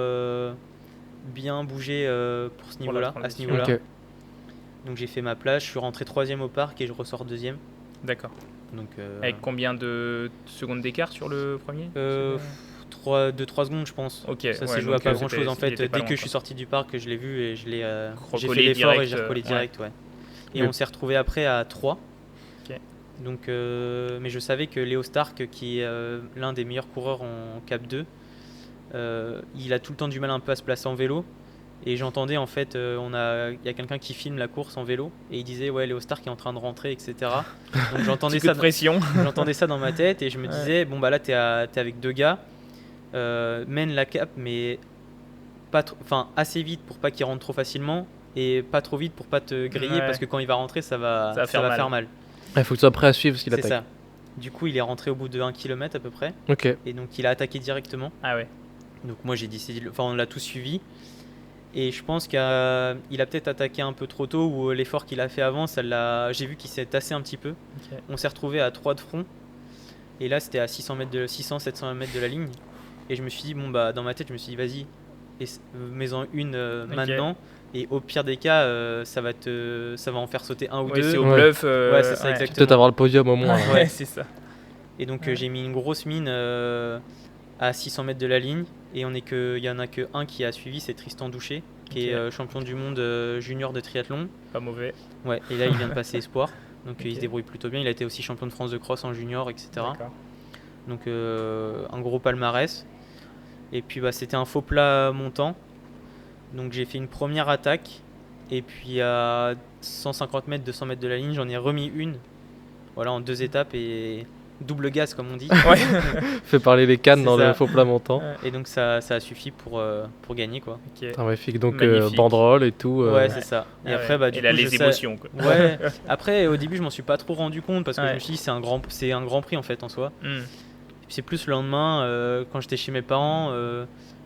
bien bougé pour ce Pour la niveau-là, à ce transition. niveau-là. Ok. Donc, j'ai fait ma place, je suis rentré 3e au parc et je ressors 2e. D'accord. Donc, Avec combien de secondes d'écart sur le premier 2-3 secondes, je pense. Ok. Ça ouais, s'est joué à donc, pas c'était- grand chose en il fait. était Dès pas que loin, je suis sorti du parc, je l'ai vu et j'ai fait Recollé l'effort et direct, j'ai recollé ouais. direct. Ouais. Et Mais- on s'est retrouvé après à 3. Ok. Donc, mais je savais que Léo Stark, qui est l'un des meilleurs coureurs en Cap 2, il a tout le temps du mal un peu à se placer en vélo. Et j'entendais en fait, il y a quelqu'un qui filme la course en vélo et il disait ouais, Léo Stark est en train de rentrer, etc. Donc j'entendais Petit coup ça, de pression. j'entendais ça dans ma tête et je me Ouais. disais bon bah là t'es avec 2 gars, mène la cap mais pas assez vite pour pas qu'il rentre trop facilement et pas trop vite pour pas te griller Ouais. parce que quand il va rentrer ça va faire faire mal. Il faut que tu sois prêt à suivre ce qu'il C'est attaque. ça. Du coup il est rentré au bout de 1 km à peu près Ok. et donc il a attaqué directement. Ah ouais. Donc moi j'ai décidé, on l'a tous suivi. Et je pense qu'il a peut-être attaqué un peu trop tôt ou l'effort qu'il a fait avant, j'ai vu qu'il s'est tassé un petit peu. Ok. On s'est retrouvé à 3 de front. Et là c'était à 600-700 mètres de la ligne. Et je me suis dit, bon bah dans ma tête je me suis dit vas-y, mets-en une maintenant. Et au pire des cas, ça va en faire sauter un ou deux. C'est au bluff. Ouais, c'est ça, exactement. Peut-être avoir le podium au moins. Ouais, c'est ça. Et donc j'ai mis une grosse mine à 600 mètres de la ligne. Et il y en a que un qui a suivi, c'est Tristan Doucher, qui est champion du monde junior de triathlon. Pas mauvais. Ouais, et là il vient de passer espoir. Donc il se débrouille plutôt bien. Il a été aussi champion de France de cross en junior, etc. D'accord. Donc un gros palmarès. Et puis c'était un faux plat montant. Donc j'ai fait une première attaque. Et puis à 150 mètres, 200 mètres de la ligne, j'en ai remis une. Voilà, en 2 étapes et double gaz comme on dit. Ouais. Fait parler les cannes C'est dans ça. le faux plat montant. Et donc ça a suffi pour gagner quoi. Ok. Ah, magnifique. Donc Magnifique. banderole et tout. Ouais, c'est ça. Et Ah après, ouais. du Et là, coup, les émotions, quoi. Ouais. Après, au début, je m'en suis pas trop rendu compte parce que Ouais. je me suis dit c'est un grand prix en fait en soi. Hmm. C'est plus le lendemain quand j'étais chez mes parents.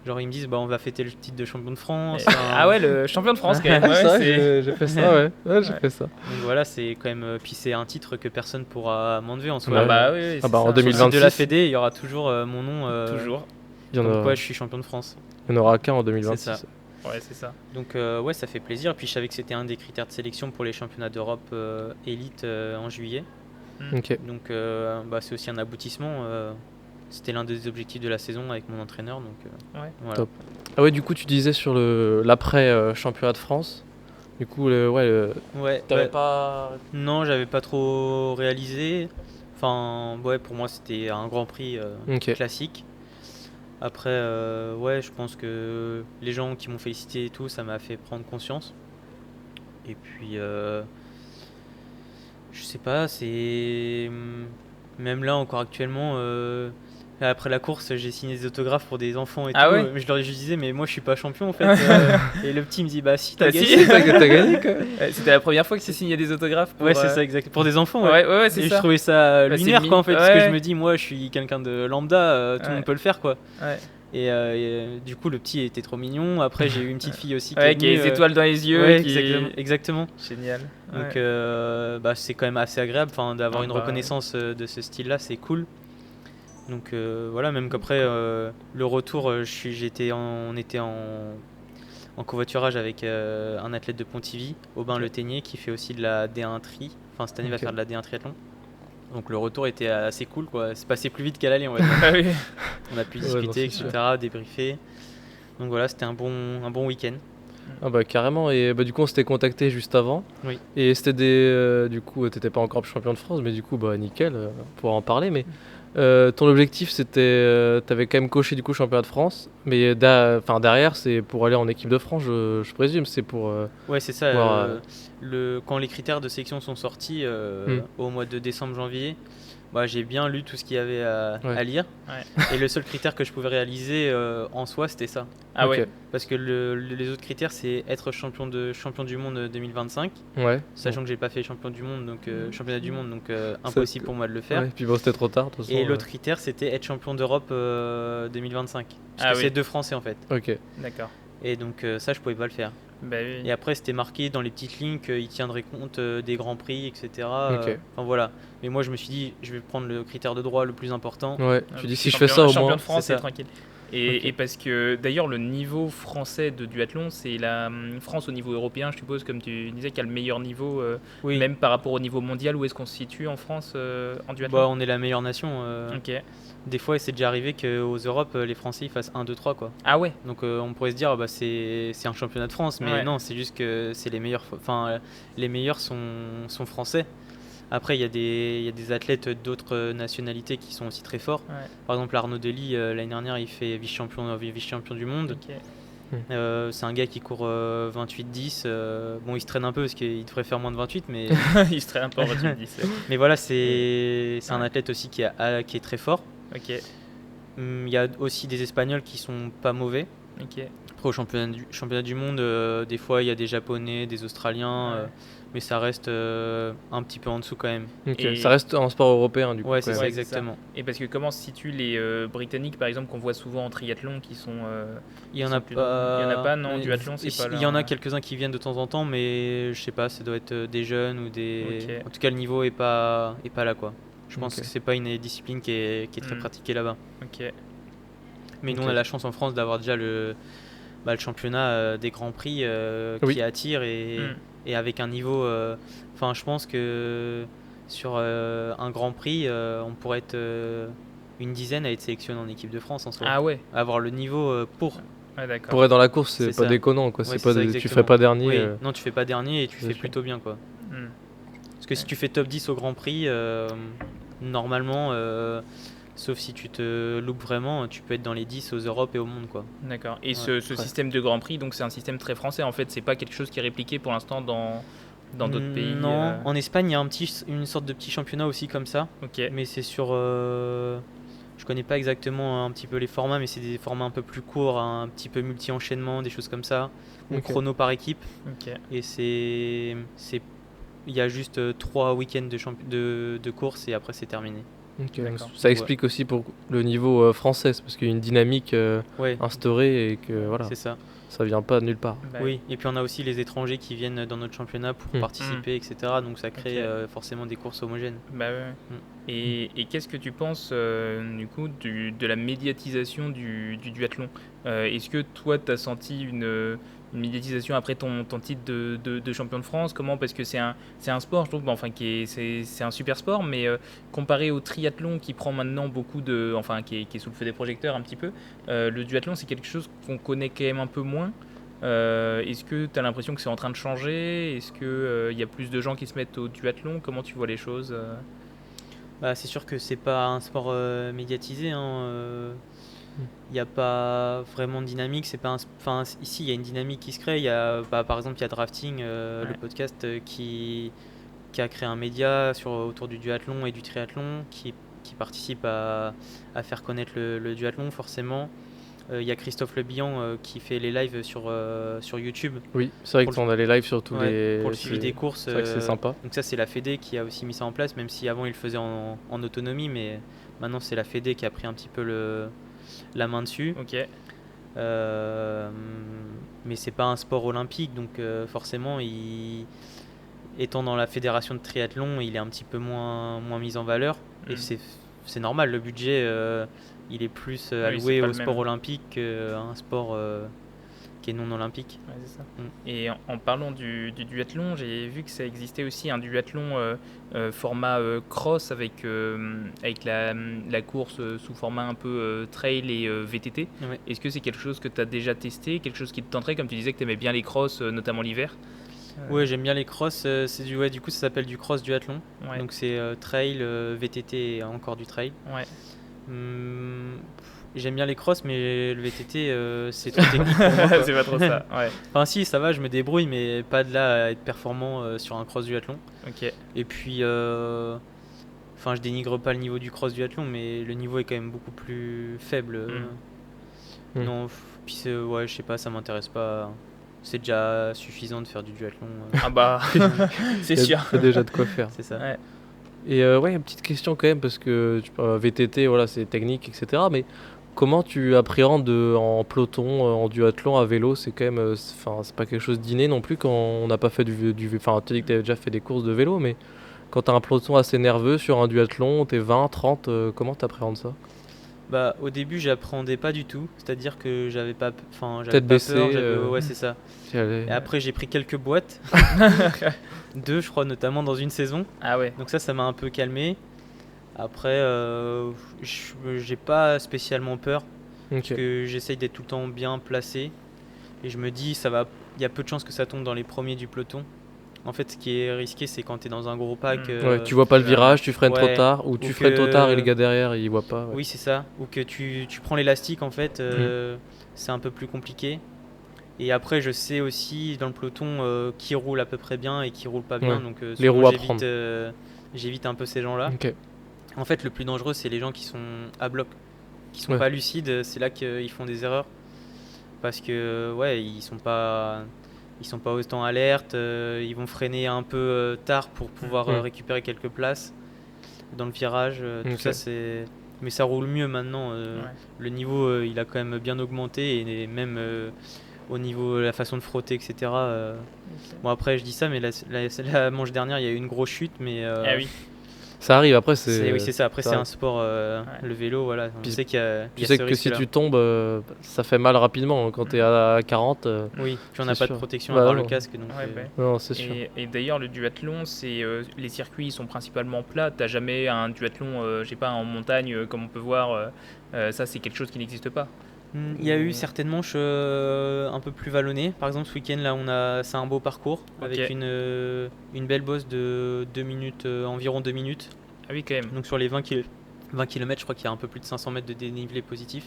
Genre ils me disent on va fêter le titre de champion de France. Ah ouais, le champion de France quand même. C'est Ouais, vrai c'est- que j'ai fait ça, ouais. Ouais, j'ai fait ça. Donc voilà, c'est quand même. Puis c'est un titre que personne pourra m'enlever en soi. Ouais. Ah bah oui, oui, Ah c'est bah, en ça. Sur le site 2026. de la Fédé, il y aura toujours mon nom. Toujours. Il y en Comme aura, quoi, je suis champion de France. il y en aura qu'un en 2026. C'est ça. Ouais, c'est ça. Donc ouais, ça fait plaisir. Puis je savais que c'était un des critères de sélection pour les championnats d'Europe élite en juillet. Ok. Donc c'est aussi un aboutissement. C'était l'un des objectifs de la saison avec mon entraîneur. Donc Ouais. voilà. Top. Ah ouais, du coup, tu disais sur l'après championnat de France. Du coup, Ouais, t'avais bah, pas. non, j'avais pas trop réalisé. Enfin, ouais, pour moi, c'était un Grand Prix Ok. classique. Après, ouais, je pense que les gens qui m'ont félicité et tout, ça m'a fait prendre conscience. Et puis, je sais pas, même là, encore actuellement, là, après la course, j'ai signé des autographes pour des enfants et Ah tout. ouais Mais je disais, mais moi, je suis pas champion en fait. Et le petit me dit, bah si, t'as Bah, gagné. si. C'est ça que t'as gagné, quoi. Ouais, c'était la première fois que tu signais des autographes pour, Ouais, c'est ça, exact. Pour des enfants, ouais. Ouais, c'est Et ça. je trouvais ça Bah, c'est lunaire quoi en fait, parce que ouais. je me dis moi je suis quelqu'un de lambda, tout le Ouais. monde peut le faire quoi. Ouais. Et du coup le petit était trop mignon. Après j'ai eu une petite fille aussi Ouais, qui qui a est les venue, étoiles dans les yeux. ouais, qui- exactement. Génial. Donc Ouais. c'est quand même assez agréable d'avoir Ah une bah, reconnaissance de ce style là, c'est cool. Donc voilà, même qu'après le retour, on était en covoiturage avec un athlète de Pontivy, Aubin Le Ténier, qui fait aussi de la D1 tri. Enfin cette année il va Ok. faire de la D1 triathlon. Donc le retour était assez cool quoi. C'est passé plus vite qu'à l'aller on va dire. Ah oui. On a pu Ouais, discuter, non, c'est etc., sûr. débriefer. Donc voilà, c'était un bon week-end. Ah bah carrément. Et bah du coup, on s'était contacté juste avant. Oui. Et c'était du coup, t'étais pas encore champion de France, mais du coup, bah nickel, on pourra en parler. Mais ton objectif, c'était, t'avais quand même coché du coup championnat de France, mais derrière, c'est pour aller en équipe de France, je présume. C'est pour. Ouais, c'est ça. Voir, Quand les critères de sélection sont sortis au mois de décembre-janvier, j'ai bien lu tout ce qu'il y avait à Ouais. lire. Ouais. Et le seul critère que je pouvais réaliser en soi, c'était ça. Ah Ok. ouais. Parce que les autres critères, c'est être champion du monde 2025, Ouais. sachant que j'ai pas fait champion du monde, donc championnat du monde, donc Ça, impossible pour moi de le faire. Ouais, puis bon, c'était trop tard. De toute façon, Et l'autre critère, c'était être champion d'Europe 2025. Parce Ah que oui. c'est 2 Français en fait. Ok. D'accord. Et donc ça, je pouvais pas le faire. Bah oui. Et après, c'était marqué dans les petites lignes qu'il tiendrait compte des grands prix, etc. Ok. Enfin voilà. Mais moi, je me suis dit, je vais prendre le critère de droit le plus important. Ouais. Ah, Tu dis puis si je fais ça au champion moins. de France, c'est c'est ça. tranquille. Ok. Et parce que d'ailleurs le niveau français de duathlon, c'est la France au niveau européen, je suppose, comme tu disais, qui a le meilleur niveau, Oui. même par rapport au niveau mondial. Où est-ce qu'on se situe en France en duathlon? On est la meilleure nation. Ok. Des fois, c'est déjà arrivé qu'aux Europes, les Français ils fassent 1, 2, 3 quoi. Ah ouais. Donc on pourrait se dire, c'est un championnat de France, mais Ouais. non, c'est juste que c'est les meilleurs. Enfin, les meilleurs sont français. Après, il y a des athlètes d'autres nationalités qui sont aussi très forts. Ouais. Par exemple, Arnaud Delis, l'année dernière, il fait vice-champion du monde. Ok. C'est un gars qui court 28-10. Bon, il se traîne un peu parce qu'il devrait faire moins de 28, mais, Il se traîne un peu en 28-10. mais voilà, c'est un Ouais. athlète aussi qui est très fort. Ok. Il y a aussi des Espagnols qui sont pas mauvais. Ok. Après, au championnat du monde, des fois, il y a des Japonais, des Australiens, Ouais. mais ça reste un petit peu en dessous quand même. Ok. Et- Ça reste un sport européen du coup. Ouais, quand c'est même. ça, Ouais, c'est exactement. Et parce que comment se situent les Britanniques, par exemple, qu'on voit souvent en triathlon, qui sont Il y en Ils a sont plus- pas. il y en a pas, non, Mais duathlon, c'est pas Il y en a leur- quelques-uns qui viennent de temps en temps, mais je sais pas, ça doit être des jeunes ou des. Ok. En tout cas, le niveau est pas là quoi. Je pense Ok. que c'est pas une discipline qui est très Mm. pratiquée là-bas. Ok. Mais nous, Ok. on a la chance en France d'avoir déjà le championnat des Grands Prix qui attire et avec un niveau. Enfin, je pense que sur un Grand Prix, on pourrait être une dizaine à être sélectionné en équipe de France en soi. Ah ouais. Avoir le niveau pour. Ouais, d'accord. Pour être dans la course, c'est pas ça. déconnant, quoi. Ouais, c'est pas ça, tu fais pas dernier. Oui. Non, tu fais pas dernier et tu Bien fais sûr. plutôt bien, quoi. Hmm. Parce que si tu fais top 10 au Grand Prix, normalement, sauf si tu te loupes vraiment, tu peux être dans les 10 aux Europes et au monde, quoi. D'accord. Et Ouais, ce système de Grand Prix, donc c'est un système très français en fait, c'est pas quelque chose qui est répliqué pour l'instant dans d'autres pays. Non, en Espagne, il y a une sorte de petit championnat aussi comme ça, Ok. mais c'est sur. Je connais pas exactement un petit peu les formats, mais c'est des formats un peu plus courts, un petit peu multi-enchaînement, des choses comme ça, ou Ok. chrono par équipe. Ok. Et il y a juste 3 week-ends de course et après c'est terminé. Ok, donc D'accord. ça explique aussi pour le niveau français, c'est parce qu'il y a une dynamique Ouais, instaurée et que voilà, c'est ça. ça vient pas de nulle part. Bah, Oui, et puis on a aussi les étrangers qui viennent dans notre championnat pour participer, etc. Donc ça crée Ok. forcément des courses homogènes. Bah ouais. Et qu'est-ce que tu penses du coup de la médiatisation du duathlon? Est-ce que toi tu as senti une médiatisation après ton titre de champion de France? Comment? Parce que c'est un sport, je trouve, c'est un super sport, mais comparé au triathlon qui prend maintenant beaucoup qui est sous le feu des projecteurs un petit peu, le duathlon c'est quelque chose qu'on connaît quand même un peu moins. Est-ce que tu as l'impression que c'est en train de changer? Est-ce qu'il y a plus de gens qui se mettent au duathlon? Comment tu vois les choses? Bah, c'est sûr que c'est pas un sport médiatisé, hein. Il n'y a pas vraiment de dynamique. C'est pas enfin, ici, il y a une dynamique qui se crée. Par exemple, il y a Drafting, le podcast qui a créé un média autour du duathlon et du triathlon qui participe à faire connaître le duathlon, forcément. Il y a Christophe Le Bihan qui fait les lives sur YouTube. Oui, c'est vrai Pour qu'on a les lives sur tous pour le suivi c'est- des courses. C'est vrai que c'est sympa. Donc ça, c'est la Fédé qui a aussi mis ça en place, même si avant il le faisait en autonomie, mais maintenant c'est la Fédé qui a pris un petit peu la main dessus. Ok. Mais c'est pas un sport olympique, donc forcément, étant dans la fédération de triathlon, il est un petit peu moins mis en valeur. Et c'est normal, le budget, il est plus c'est alloué pas au le sport même. olympique qu'à un sport qui est non olympique. Ouais, c'est ça. Et en parlant du duathlon, j'ai vu que ça existait aussi un duathlon format cross avec la course sous format un peu trail et VTT. Ouais. Est-ce que c'est quelque chose que tu as déjà testé, quelque chose qui te tenterait, comme tu disais que tu aimais bien les crosses, notamment l'hiver? Ouais, j'aime bien les crosses. Du coup, ça s'appelle du cross duathlon. Ouais. Donc c'est trail, VTT et encore du trail. Ouais. J'aime bien les crosses, mais le VTT, c'est trop technique pour moi, quoi. C'est pas trop ça. Ouais. Enfin si, ça va, je me débrouille, mais pas de là à être performant sur un cross duathlon. Ok. Et puis, enfin, je dénigre pas le niveau du cross duathlon, mais le niveau est quand même beaucoup plus faible. Non, puis ouais, je sais pas, ça m'intéresse pas. C'est déjà suffisant de faire du duathlon. Ah bah, c'est sûr. Il y a déjà de quoi faire. C'est ça. Ouais. Et ouais, une petite question quand même, parce que VTT, voilà, c'est technique, etc. Mais comment tu appréhendes en peloton, en duathlon, à vélo? C'est quand même, c'est pas quelque chose d'inné non plus quand on n'a pas fait enfin, tu dis que tu avais déjà fait des courses de vélo, mais quand tu as un peloton assez nerveux sur un duathlon, t'es 20, 30, comment t'appréhendes ça? Bah, au début, j'appréhendais pas du tout. C'est-à-dire que j'avais pas peur. Tête baissée, Ouais, c'est ça. Allez. Et après, j'ai pris quelques boîtes. 2, je crois, notamment dans une saison. Ah ouais. Donc ça m'a un peu calmé. Après, j'ai pas spécialement peur. Ok. Parce que j'essaye d'être tout le temps bien placé. Et je me dis, il y a peu de chances que ça tombe dans les premiers du peloton. En fait, ce qui est risqué, c'est quand tu es dans un gros pack. Ouais, tu vois pas le virage, tu freines trop ouais, tard, ou tu ou freines trop tard et que- le gars derrière il voit pas. Ouais. Oui, c'est ça. Ou que tu prends l'élastique, en fait, c'est un peu plus compliqué. Et après, je sais aussi dans le peloton qui roule à peu près bien et qui roule pas bien. Ouais. Donc Les souvent, roues à prendre. j'évite un peu ces gens-là. Ok. En fait, le plus dangereux, c'est les gens qui sont à bloc, qui sont Ouais. pas lucides. C'est là qu'ils font des erreurs. Parce que, ouais, ils sont pas autant alertes. Ils vont freiner un peu tard pour pouvoir récupérer quelques places dans le virage. Tout Ok. ça, c'est. Mais ça roule mieux maintenant. Le niveau, il a quand même bien augmenté. Et même au niveau de la façon de frotter, etc. Bon, après, je dis ça, mais la manche dernière, il y a eu une grosse chute. Mais Ah oui. Ça arrive, après Oui, c'est ça. Après, ça c'est arrive. un sport, le vélo, voilà. On Puis sait qu'il y a, Tu sais que si tu tombes, ça fait mal rapidement. Quand t'es à 40, Oui, puis on n'a c'est pas de sûr. protection Bah à part non. le casque. Donc, Ouais, bah. non, c'est sûr. Et d'ailleurs, le duathlon, c'est les circuits ils sont principalement plats. T'as jamais un duathlon, je sais pas, en montagne comme on peut voir. Ça, c'est quelque chose qui n'existe pas. Il y a eu certaines manches un peu plus vallonnées. Par exemple, ce week-end, là, c'est un beau parcours Ok. avec une belle bosse de 2 minutes, environ 2 minutes. Ah oui, quand même. Donc sur les 20 km, je crois qu'il y a un peu plus de 500 mètres de dénivelé positif.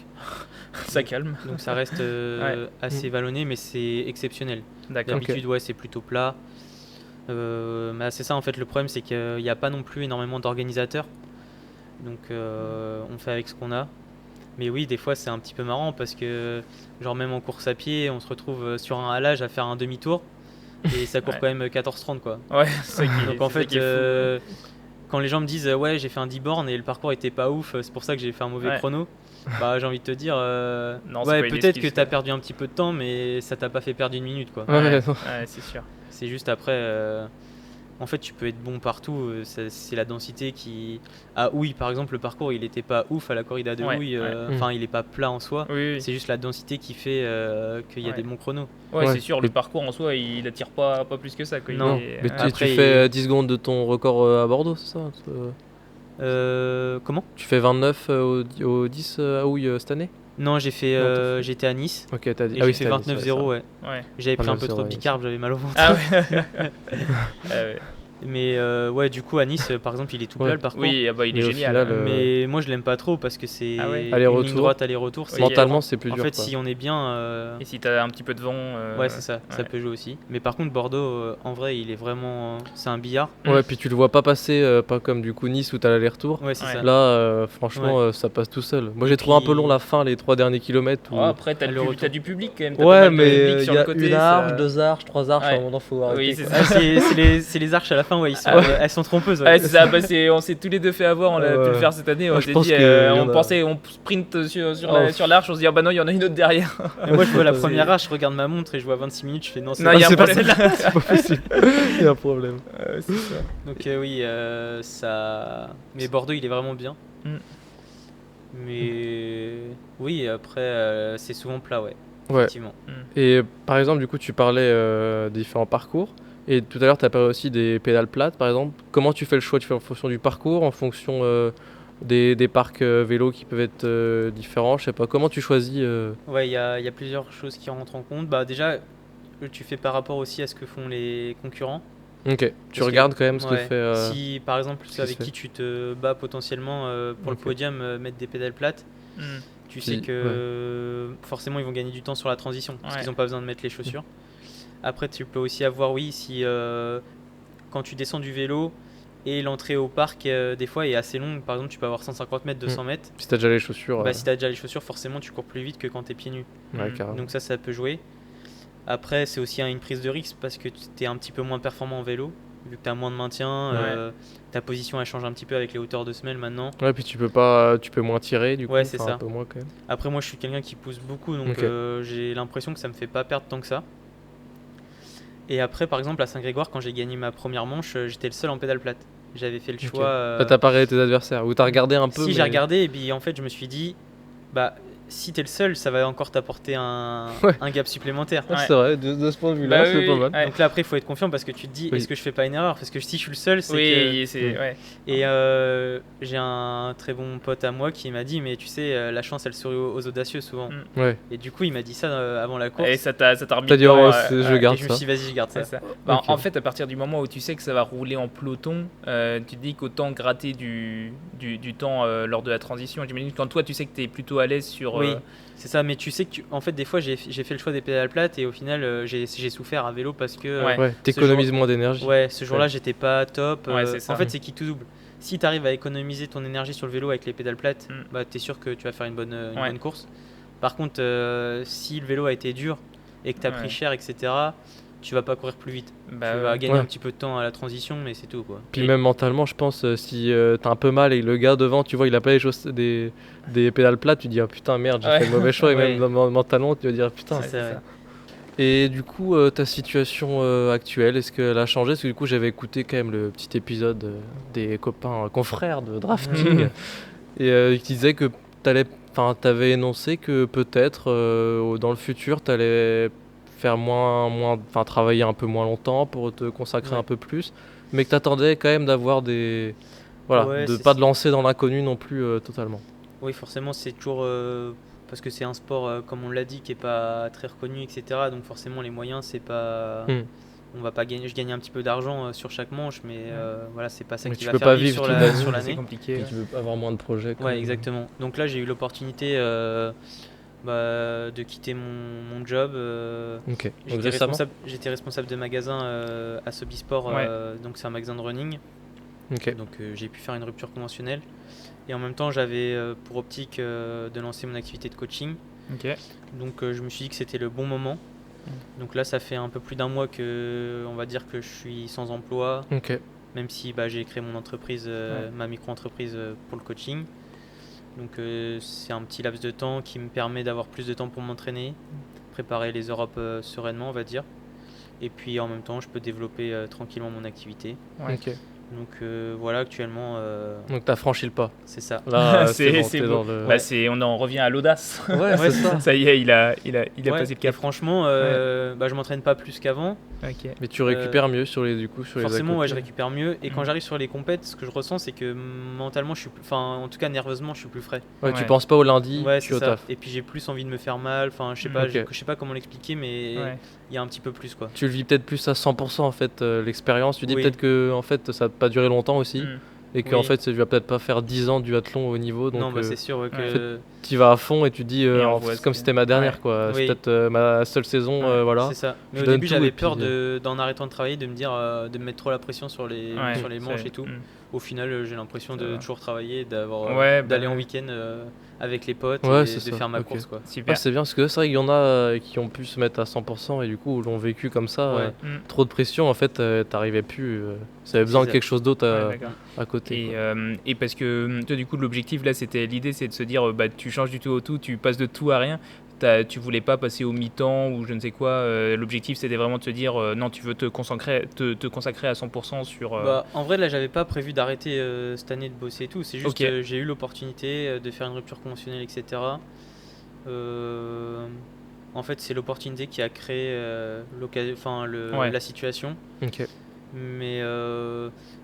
Ça calme. Donc ça reste assez vallonné, mais c'est exceptionnel. D'accord. D'habitude, ouais, c'est plutôt plat. Mais c'est ça, en fait, le problème, c'est qu'il n'y a pas non plus énormément d'organisateurs. Donc on fait avec ce qu'on a. Mais oui, des fois, c'est un petit peu marrant parce que, genre, même en course à pied, on se retrouve sur un halage à faire un demi-tour. Et ça court Ouais. quand même 14,30, quoi. Ouais, c'est ça qui Donc en c'est ça fait, qui est fou. quand les gens me disent ouais, j'ai fait un 10 bornes et le parcours était pas ouf, c'est pour ça que j'ai fait un mauvais Ouais. chrono, bah j'ai envie de te dire Non, c'est ouais, pas une peut-être excuse, que t'as quoi. perdu un petit peu de temps, mais ça t'a pas fait perdre une minute, quoi. Ouais, non. Ouais, c'est sûr. C'est juste après en fait, tu peux être bon partout, c'est la densité qui. À Houille, par exemple, le parcours il était pas ouf à la corrida de Ouais, Houille, ouais. enfin il est pas plat en soi, Oui, oui. c'est juste la densité qui fait qu'il y a Ouais. des bons chronos. Ouais, Ouais. c'est sûr, le parcours en soi, il attire pas plus que ça. Quoi. Il Non, est- Mais ouais. tu Après, fais 10 secondes de ton record à Bordeaux, c'est ça Comment? Tu fais 29 au 10 à Houille cette année? Non, j'ai fait Non, t'as fait- j'étais à Nice Ok, t'as dit. et j'ai fait c'était à Nice, 29-0, ouais. Ouais. J'avais pris un 29-0, peu trop de ouais, bicarb, j'avais mal au ventre. Ah ouais. Ah ouais. Mais ouais, du coup, à Nice, par exemple, il est tout plat Ouais. le parcours. Oui, ah bah, il est Mais au génial. final, Mais moi, je l'aime pas trop parce que c'est Ah ouais. une Aller-retour. ligne droite, aller-retour. c'est- Mentalement, c'est plus en dur. fait, quoi. si on est bien, Et si t'as un petit peu de vent. ouais, c'est ça, ça ouais. peut jouer aussi. Mais par contre, Bordeaux, en vrai, il est vraiment. C'est un billard. Ouais, puis tu le vois pas passer, pas comme du coup Nice où t'as l'aller-retour. Ouais, c'est Ouais. ça. Là, franchement, ça passe tout seul. Moi, Et j'ai trouvé un peu puis- long la fin, les 3 derniers kilomètres. Où... Oh, après, t'as le du, retour. t'as du public quand même. T'as pas Ouais, mal de mais public il sur y le a côté, une ça- arche, 2 arches, 3 arches, à Ouais. un moment, faut arrêter. Oui, c'est quoi. ça. C'est les arches à la fin, ouais, elles sont trompeuses. Ouais. Ouais, c'est ça, bah, on s'est tous les deux fait avoir, on a pu Ouais. le faire cette année, on Moi, je s'est pense dit, que y en on a- pensait, on sprint sur Oh. sur l'arche, on se dit, ah bah non, il y en a une autre derrière. Et moi, je vois la C'est- première arche, je regarde ma montre et je vois 26 minutes, je fais non, c'est Non, pas il y a un c'est pas problème. celle-là, c'est pas possible. Il y a un problème. C'est ça. Donc oui, ça. Mais Bordeaux, il est vraiment bien. Mm. Mais oui, après, c'est souvent plat, ouais. Ouais. Effectivement. Et par exemple, du coup, tu parlais des différents parcours. Et tout à l'heure, tu as parlé aussi des pédales plates, par exemple. Comment tu fais le choix? Tu fais en fonction du parcours, en fonction des parcs vélos qui peuvent être différents? Je sais pas. Comment tu choisis Ouais, il y a plusieurs choses qui rentrent en compte. Bah déjà, tu fais par rapport aussi à ce que font les concurrents. Ok. Tu Parce que- regardes quand même ce que ouais, fait. Si par exemple ce ceux qui se avec qui tu te bats potentiellement pour Ok. le podium mettent des pédales plates, Mm. tu Puis- sais que forcément ils vont gagner du temps sur la transition parce Ouais. qu'ils n'ont pas besoin de mettre les chaussures. Après, tu peux aussi avoir, oui, si quand tu descends du vélo et l'entrée au parc des fois est assez longue, par exemple tu peux avoir 150 mètres, 200 mètres. Si t'as déjà les chaussures. Bah, si tu as déjà les chaussures, forcément tu cours plus vite que quand tu es pieds nus. Ouais, Mm. carrément. Donc ça peut jouer. Après, c'est aussi une prise de risque parce que tu es un petit peu moins performant en vélo, vu que tu as moins de maintien. Ta position elle change un petit peu avec les hauteurs de semelle maintenant. Ouais, puis tu peux moins tirer du coup. Ouais, c'est enfin, ça. Un peu moins quand même. Après, moi je suis quelqu'un qui pousse beaucoup, donc Ok. j'ai l'impression que ça me fait pas perdre tant que ça. Et après, par exemple, à Saint-Grégoire, quand j'ai gagné ma première manche, j'étais le seul en pédale plate. J'avais fait le Ok. choix. Là, t'as pas regardé tes adversaires. Ou t'as regardé un peu. Si mais- j'ai regardé, et puis en fait, je me suis dit, bah, si t'es le seul, ça va encore t'apporter un gap supplémentaire. Ouais, Ouais. c'est vrai, de ce point de vue-là, Bah c'est oui, pas oui. mal. Ouais. Donc là, après, il faut être confiant parce que tu te dis, Oui. est-ce que je fais pas une erreur? Parce que si je suis le seul, c'est Oui, c'est. Mm. Ouais. Et j'ai un très bon pote à moi qui m'a dit, mais tu sais, la chance, elle sourit aux audacieux souvent. Mm. Ouais. Et du coup, il m'a dit ça avant la course. Et ça t'a remis T'as dit, dedans, oh, je garde et je me ça. suis dit, vas-y, je garde ça. C'est ça. Bah, Ok. En fait, à partir du moment où tu sais que ça va rouler en peloton, tu te dis qu'autant gratter du temps lors de la transition. J'imagine que quand toi, tu sais que tu es plutôt à l'aise sur. Oui, c'est ça, mais tu sais que en fait des fois j'ai fait le choix des pédales plates et au final j'ai souffert à vélo parce que Ouais. Ouais, t'économises moins d'énergie. ouais, ce jour-là j'étais pas top. Ouais, c'est ça. En fait c'est qui tout double. Si tu arrives à économiser ton énergie sur le vélo avec les pédales plates, Mm. bah t'es sûr que tu vas faire une Ouais. bonne course. Par contre si le vélo a été dur et que t'as Ouais. pris cher, etc., tu vas pas courir plus vite. Bah, Tu vas ouais. gagner Ouais. un petit peu de temps à la transition, mais c'est tout quoi. Puis même mentalement, je pense, si t'as un peu mal et le gars devant, tu vois, il a pas les choses, des pédales plates, tu dis, ah putain, merde, j'ai Ouais. fait le mauvais choix. Et Ouais. même mentalement, tu vas dire, putain. Ouais, C'est c'est ça, ça. Et du coup, ta situation actuelle, est-ce qu'elle a changé? Parce que du coup, j'avais écouté quand même le petit épisode des copains confrères de drafting et qui disait que t'avais énoncé que peut-être dans le futur, t'allais faire travailler un peu moins longtemps pour te consacrer un peu plus, mais que t'attendais quand même d'avoir de pas te lancer dans l'inconnu non plus totalement. Oui, forcément, c'est toujours parce que c'est un sport, comme on l'a dit, qui est pas très reconnu, etc. Donc forcément, les moyens, c'est pas. On va pas gagner. Je gagne un petit peu d'argent sur chaque manche, mais voilà, c'est pas ça Mais qui tu va peux faire pas vivre vivre sur l'année. C'est compliqué. Et tu veux avoir moins de projets. Ouais, exactement. Donc là, j'ai eu l'opportunité de quitter mon job. Ok. Donc récemment. J'étais responsable de magasin à Sobisport, donc c'est un magasin de running. Ok. Donc j'ai pu faire une rupture conventionnelle. Et en même temps, j'avais pour optique de lancer mon activité de coaching. Ok. Donc je me suis dit que c'était le bon moment. Donc là, ça fait un peu plus d'un mois que, on va dire que je suis sans emploi. Ok. Même si j'ai créé mon entreprise, ma micro-entreprise pour le coaching. Donc c'est un petit laps de temps qui me permet d'avoir plus de temps pour m'entraîner, préparer les Europes sereinement, on va dire. Et puis en même temps, je peux développer tranquillement mon activité. Ok. Donc voilà, actuellement, Donc t'as franchi le pas. c'est ça. Là, c'est bon, c'est t'es beau. dans le- Bah, on en revient à l'audace. Ouais, c'est ça. Ça y est, il a Ouais, passé le et cap. franchement, je m'entraîne pas plus qu'avant. Ok. Mais tu récupères mieux sur les Forcément, à je côté. récupère mieux. Et quand j'arrive sur les compètes, ce que je ressens, c'est que mentalement, en tout cas nerveusement, je suis plus frais. Ouais, tu Ouais. penses pas au lundi, Ouais, tu c'est es au ça. taf. Et puis j'ai plus envie de me faire mal. Enfin, je sais pas, Ok. je sais pas comment l'expliquer, mais il y a un petit peu plus, quoi. Tu le vis peut-être plus à 100% en fait, l'expérience. Tu dis Oui. peut-être que en fait, ça va pas durer longtemps aussi. Mm. Et qu'en Oui. fait, tu vas peut-être pas faire 10 ans de duathlon au niveau. Donc Non, c'est sûr ouais, que. tu vas à fond et tu dis, Et on c'est voit comme ce si c'était ma dernière ouais. quoi. C'est Oui. peut-être ma seule saison, Ouais, voilà. C'est ça. Mais Je au donne début, tout j'avais et puis, peur d'en arrêtant de travailler, de me dire, de me mettre trop la pression sur les manches et tout. Au final, j'ai l'impression de toujours travailler, d'aller en week-end avec les potes Ouais, et c'est de ça, faire ma ok. course, quoi. Super. Ouais, c'est bien parce que c'est vrai qu'il y en a qui ont pu se mettre à 100% et du coup l'ont vécu comme ça. Ouais. Trop de pression en fait, t'arrivais plus. Ça avait besoin de ça. quelque chose d'autre Ouais, d'accord. à côté. Et, quoi. et parce que toi, du coup, l'objectif là, l'idée, c'est de se dire, tu changes du tout au tout, tu passes de tout à rien. Tu voulais pas passer au mi-temps ou je ne sais quoi. L'objectif, c'était vraiment de se dire, non, tu veux te consacrer à 100% sur. En vrai, là, j'avais pas prévu d'arrêter cette année de bosser et tout. C'est juste Ok. que j'ai eu l'opportunité de faire une rupture conventionnelle, etc. En fait, c'est l'opportunité qui a créé la situation. Ok. Mais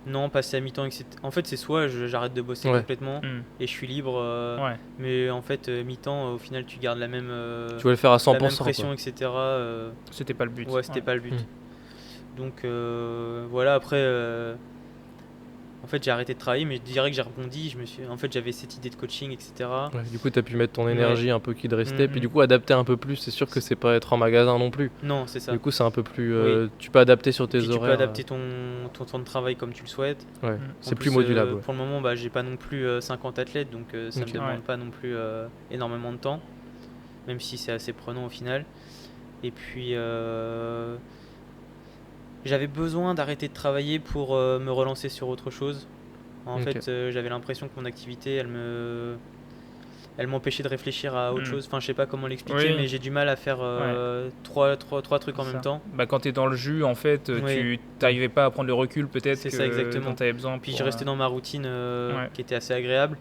non, passer à mi-temps, etc. En fait, c'est soit j'arrête de bosser complètement et je suis libre. Ouais. Mais en fait, mi-temps, au final, tu gardes la même, Tu voulais le faire à 100%. la même pression, quoi. etc. C'était pas le but. Ouais, c'était pas le but. Donc voilà, après, en fait, j'ai arrêté de travailler, mais je dirais que j'ai rebondi. En fait, j'avais cette idée de coaching, etc. Ouais, du coup, t'as pu mettre ton énergie un peu qui te restait, puis du coup adapter un peu plus. C'est sûr que c'est pas être en magasin non plus. Non, c'est ça. Du coup, c'est un peu plus. Oui. Tu peux adapter sur tes Puis tu horaires. peux adapter ton temps de travail comme tu le souhaites. Ouais. En C'est plus plus, modulable. Ouais. Pour le moment, j'ai pas non plus 50 athlètes, donc ça Ok. me demande pas non plus énormément de temps, même si c'est assez prenant au final. Et puis, j'avais besoin d'arrêter de travailler pour me relancer sur autre chose. En Ok. fait, j'avais l'impression que mon activité, elle m'empêchait de réfléchir à autre chose. Enfin, je sais pas comment l'expliquer, Oui. mais j'ai du mal à faire trois trucs en même temps. Bah, quand tu es dans le jus, en fait, tu n'arrivais pas à prendre le recul peut-être C'est ça, exactement. dont tu avais besoin. Puis je restais dans ma routine qui était assez agréable.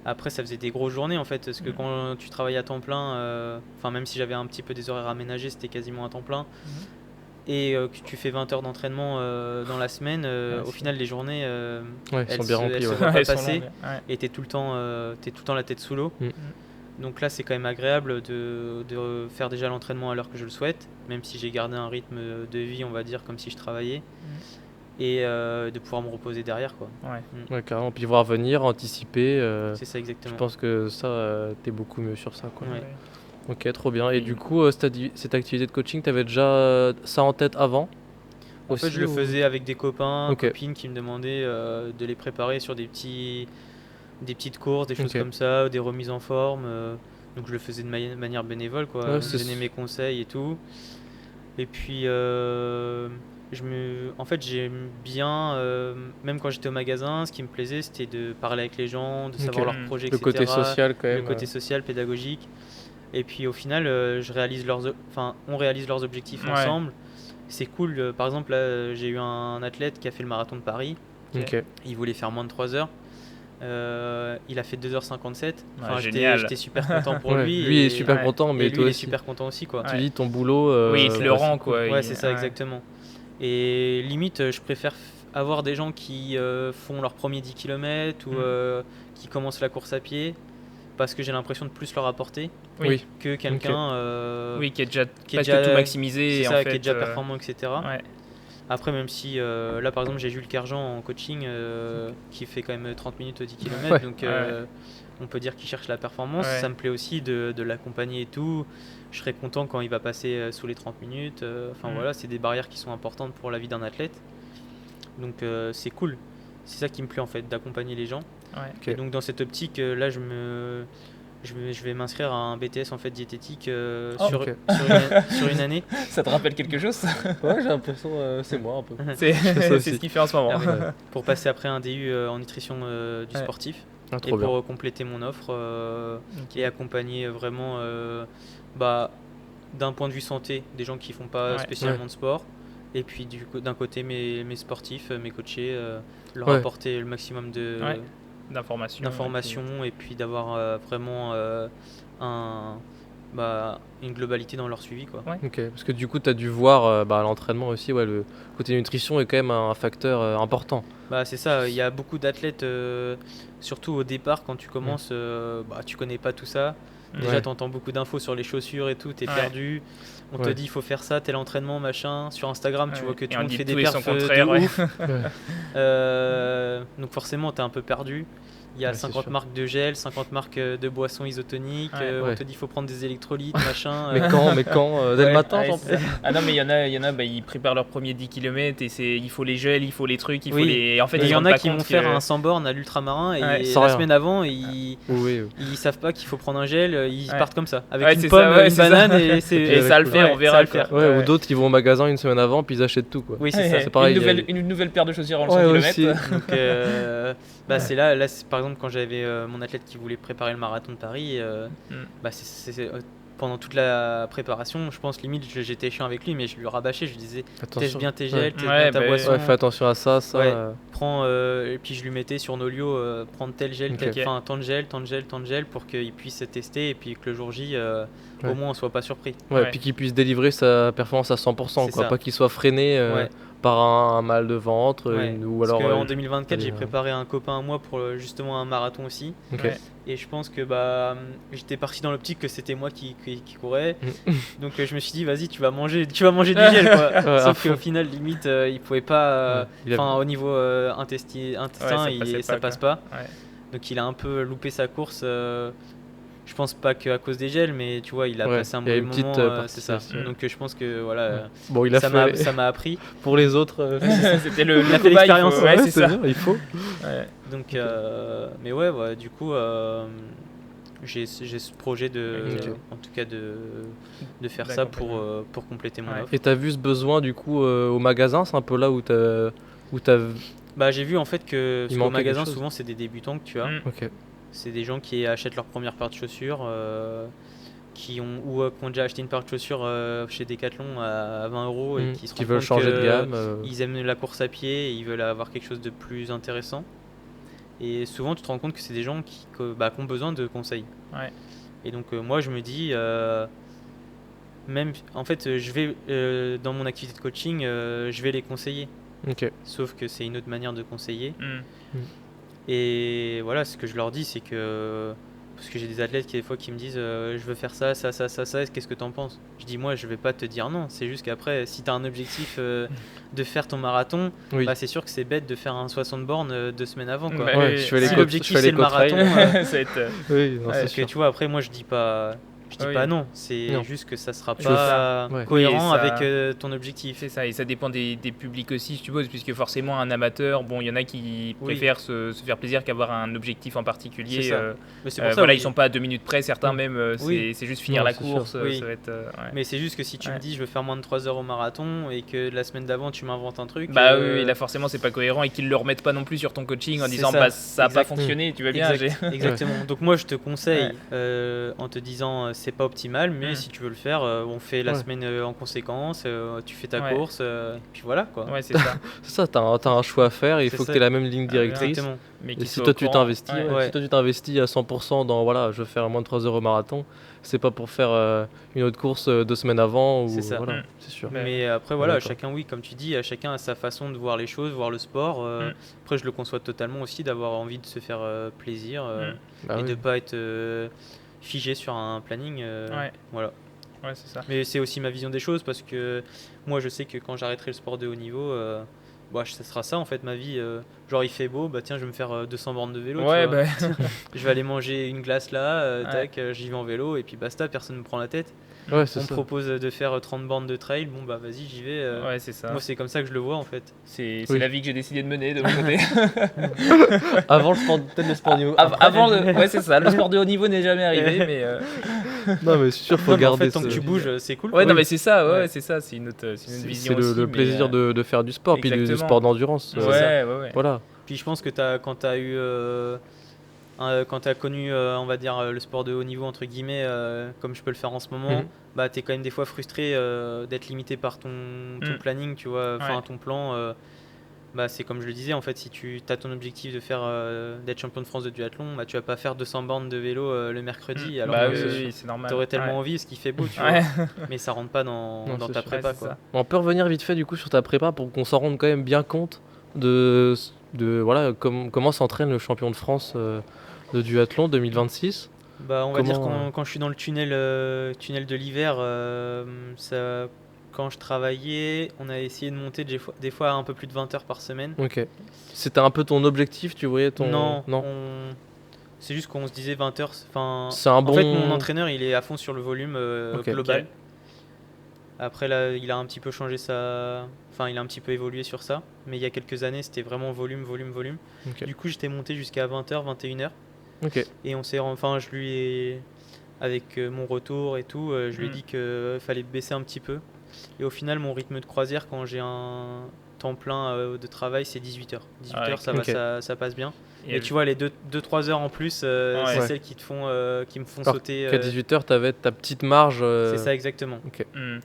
Après, ça faisait des grosses journées en fait, parce que quand tu travailles à temps plein, même si j'avais un petit peu des horaires aménagés, c'était quasiment à temps plein. Et que tu fais 20 heures d'entraînement dans la semaine, au final, les journées, Elles sont bien remplies. elles se Ouais. voient pas Elles sont passer, longues, ouais. et t'es tout le temps la tête sous l'eau. Donc là, c'est quand même agréable de faire déjà l'entraînement à l'heure que je le souhaite, même si j'ai gardé un rythme de vie, on va dire, comme si je travaillais, et de pouvoir me reposer derrière, quoi. Ouais, carrément. Puis voir venir, anticiper. C'est ça, exactement. Je pense que ça, t'es beaucoup mieux sur ça. Quoi. Ouais. Ok, trop bien. Et du coup, cette activité de coaching, t'avais déjà ça en tête avant En fait, je le faisais avec des copains, Ok. copines qui me demandaient de les préparer sur des petites courses, des choses Ok. comme ça, des remises en forme. Donc je le faisais de manière bénévole, quoi. Ouais, Je donnais mes conseils et tout. Et puis, en fait, j'aime bien, même quand j'étais au magasin, ce qui me plaisait, c'était de parler avec les gens, de savoir leurs projets, Le etc. côté social, quand même. Le côté social, pédagogique. Et puis au final, on réalise leurs objectifs ensemble. C'est cool. Par exemple, là, j'ai eu un athlète qui a fait le marathon de Paris. Ok. Il voulait faire moins de 3 heures. Il a fait 2h57. Génial. J'étais super content pour Ouais, lui. lui est super content, mais et lui, toi il est aussi. super content aussi, quoi. Tu dis ton boulot. Oui, il se le rend, quoi. Ouais, c'est ça, exactement. Et limite, je préfère avoir des gens qui font leur premier 10 km ou qui commencent la course à pied parce que j'ai l'impression de plus leur apporter que quelqu'un qui est déjà presque tout maximisé. C'est ça, en fait, qui est déjà performant, etc. Ouais. Après, même si là par exemple j'ai Jules Kerjean en coaching qui fait quand même 30 minutes au 10 km, donc on peut dire qu'il cherche la performance. Ça me plaît aussi de l'accompagner et tout. Je serais content quand il va passer sous les 30 minutes. Voilà, c'est des barrières qui sont importantes pour la vie d'un athlète. Donc c'est cool. C'est ça qui me plaît en fait, d'accompagner les gens. Ok. Et donc dans cette optique, là je vais m'inscrire à un BTS en fait diététique sur une année. Ça te rappelle quelque chose? Ouais, j'ai l'impression, c'est moi un peu. C'est ce qu'il fait en ce moment. Pour passer après un DU en nutrition du sportif. Ah, Et trop bien. pour compléter mon offre et accompagner vraiment d'un point de vue santé des gens qui font pas spécialement de sport. Et puis d'un côté mes sportifs, mes coachés, leur apporter le maximum d'informations et puis d'avoir vraiment une globalité dans leur suivi, quoi. Ok, parce que du coup tu as dû voir à l'entraînement aussi, le côté nutrition est quand même un facteur important. C'est ça, il y a beaucoup d'athlètes, surtout au départ quand tu commences, tu connais pas tout ça. Déjà tu entends beaucoup d'infos sur les chaussures et tout, t'es perdu. On te dit il faut faire ça, tel entraînement, machin. Sur Instagram, tu vois que tout le monde fait des perfs de ouf. Donc forcément, t'es un peu perdu. Il y a 50 marques de gel, 50 marques de boissons isotoniques. On te dit il faut prendre des électrolytes, machin. Mais quand dès le matin, j'en prends. Ah non, mais il y en a ils préparent leurs premiers 10 km et il faut les gels, il faut les trucs, il faut les... En fait, il y en a qui vont faire un 100 bornes à l'ultramarin et la semaine avant, ils savent pas qu'il faut prendre un gel, ils partent comme ça. Avec une pomme, une banane et ça le fait, on verra le faire. Ou d'autres, ils vont au magasin une semaine avant puis ils achètent tout, quoi. Oui, c'est ça. C'est pareil. Une nouvelle paire de chaussures en 100 km. Donc, c'est là, par exemple, quand j'avais mon athlète qui voulait préparer le marathon de Paris, pendant toute la préparation, je pense limite j'étais chiant avec lui, mais je lui rabâchais, je lui disais teste bien tes gels, teste bien ta boisson. Fais attention à ça. Prends, et puis je lui mettais sur Nolio prendre tel gel, tant de gel pour qu'il puisse tester et puis que le jour J, au moins on soit pas surpris. Puis qu'il puisse délivrer sa performance à 100%, quoi, pas qu'il soit freiné par un mal de ventre. Ou alors, parce qu'en 2024, j'ai préparé un copain à moi pour justement un marathon aussi. Et je pense que j'étais parti dans l'optique que c'était moi qui courais. Donc je me suis dit vas-y, tu vas manger du gel, quoi. Sauf qu'au final limite il pouvait pas au niveau intestin ça passe pas. Donc il a un peu loupé sa course. Je pense pas qu'à cause des gels, mais tu vois, il a passé un mauvais moment, c'est ça. Donc je pense que ça m'a appris. Pour les autres, c'était le fait l'expérience. C'est ça. Il faut. Donc, mais du coup, j'ai ce projet en tout cas de faire ça pour compléter mon offre. Et t'as vu ce besoin du coup au magasin, c'est un peu là où t'as. J'ai vu en fait que au magasin souvent c'est des débutants que tu as. C'est des gens qui achètent leur première paire de chaussures, qui ont déjà acheté une paire de chaussures chez Decathlon à 20 € et qui veulent changer de gamme. Ils aiment la course à pied et ils veulent avoir quelque chose de plus intéressant. Et souvent tu te rends compte que c'est des gens qui ont besoin de conseils. Et donc moi je me dis, même en fait je vais dans mon activité de coaching, je vais les conseiller. Sauf que c'est une autre manière de conseiller. Et voilà, ce que je leur dis, c'est que parce que j'ai des athlètes qui des fois qui me disent je veux faire ça, qu'est-ce que t'en penses? Je dis moi je vais pas te dire non, c'est juste qu'après si t'as un objectif de faire ton marathon, c'est sûr que c'est bête de faire un 60 bornes 2 semaines avant, quoi. Si l'objectif c'est le marathon, parce que tu vois après moi je dis pas non, c'est juste que ça sera pas cohérent avec ton objectif. C'est ça, et ça dépend des publics aussi, je suppose, puisque forcément un amateur, il y en a qui préfèrent se faire plaisir qu'avoir un objectif en particulier. Mais c'est pour ça, ils sont pas à 2 minutes près, certains même, c'est juste finir la course. Ça va être, mais c'est juste que si tu me dis je veux faire moins de 3 heures au marathon et que la semaine d'avant tu m'inventes un truc. Là forcément c'est pas cohérent et qu'ils le remettent pas non plus sur ton coaching en disant ça a pas fonctionné, tu vas bien. Exactement. Donc moi je te conseille en te disant c'est pas optimal, mais si tu veux le faire, on fait la semaine en conséquence, tu fais ta course, et puis voilà quoi. Ouais, c'est ça. C'est ça, t'as un choix à faire, il faut que tu aies la même ligne directrice. Exactement. Mais Et si toi tu t'investis, si toi tu t'investis à 100% dans voilà, je veux faire moins de 3 heures au marathon, c'est pas pour faire une autre course 2 semaines avant ou C'est ça. voilà, c'est sûr. Mais après voilà, D'accord. chacun comme tu dis, chacun a sa façon de voir les choses, voir le sport. Après je le conçois totalement aussi d'avoir envie de se faire plaisir Bah et oui. de pas être figé sur un planning. Voilà. Ouais, c'est ça. Mais c'est aussi ma vision des choses parce que moi je sais que quand j'arrêterai le sport de haut niveau, ça sera ça en fait ma vie. Genre il fait beau, bah tiens je vais me faire 200 bornes de vélo. Ouais, tu vois. bah. Je vais aller manger une glace là, tac, j'y vais en vélo et puis basta, personne ne me prend la tête. Ouais, c'est On me ça. propose de faire 30 bornes de trail, bon bah vas-y j'y vais. Ouais, c'est ça. Moi c'est comme ça que je le vois en fait. C'est Oui. la vie que j'ai décidé de mener de mon côté. Avant le sport, peut-être le sport niveau. Ouais, c'est ça. Le sport de haut niveau n'est jamais arrivé, mais. Non mais c'est sûr, faut Non, mais en garder fait tant que tu bouges, c'est cool. Ouais, quoi. non, mais c'est ça, Ouais. c'est ça. C'est une autre C'est vision le aussi. mais, plaisir de faire du sport, puis du exactement. sport d'endurance. Ouais. Voilà. Puis je pense que quand t'as eu quand tu as connu, on va dire, le sport de haut niveau, entre guillemets, comme je peux le faire en ce moment, bah, tu es quand même des fois frustré d'être limité par ton planning, tu vois, enfin ton plan. Bah, c'est comme je le disais, en fait, si tu as ton objectif de faire d'être champion de France de duathlon, bah, tu vas pas faire 200 bornes de vélo le mercredi, alors Bah que oui, c'est normal. tu aurais tellement envie, ce qui fait beau, tu vois, mais ça rentre pas dans c'est ta sûr. prépa. Ouais, c'est Quoi. ça. On peut revenir vite fait du coup sur ta prépa pour qu'on s'en rende quand même bien compte de voilà comment s'entraîne le champion de France de duathlon 2026. Bah, on va dire Comment, quand je suis dans le tunnel de l'hiver, quand je travaillais, on a essayé de monter des fois un peu plus de 20 heures par semaine. Ok. C'était un peu ton objectif, tu voyais ton. Non. C'est juste qu'on se disait 20 heures. C'est un bon. En fait, mon entraîneur, il est à fond sur le volume Ok. global. Ok. Après, là, il a un petit peu changé il a un petit peu évolué sur ça. Mais il y a quelques années, c'était vraiment volume. Ok. Du coup, j'étais monté jusqu'à 20h, 21h. Ok. Et je lui ai, avec mon retour et tout, je lui ai dit qu'il fallait baisser un petit peu. Et au final, mon rythme de croisière, quand j'ai un temps plein de travail, c'est 18h. 18h, ça va, ok. ça passe bien. Et Et tu vois, les 2-3 heures en plus, c'est celles qui me font Alors sauter. qu'à 18h, t'avais ta petite marge. C'est ça, exactement.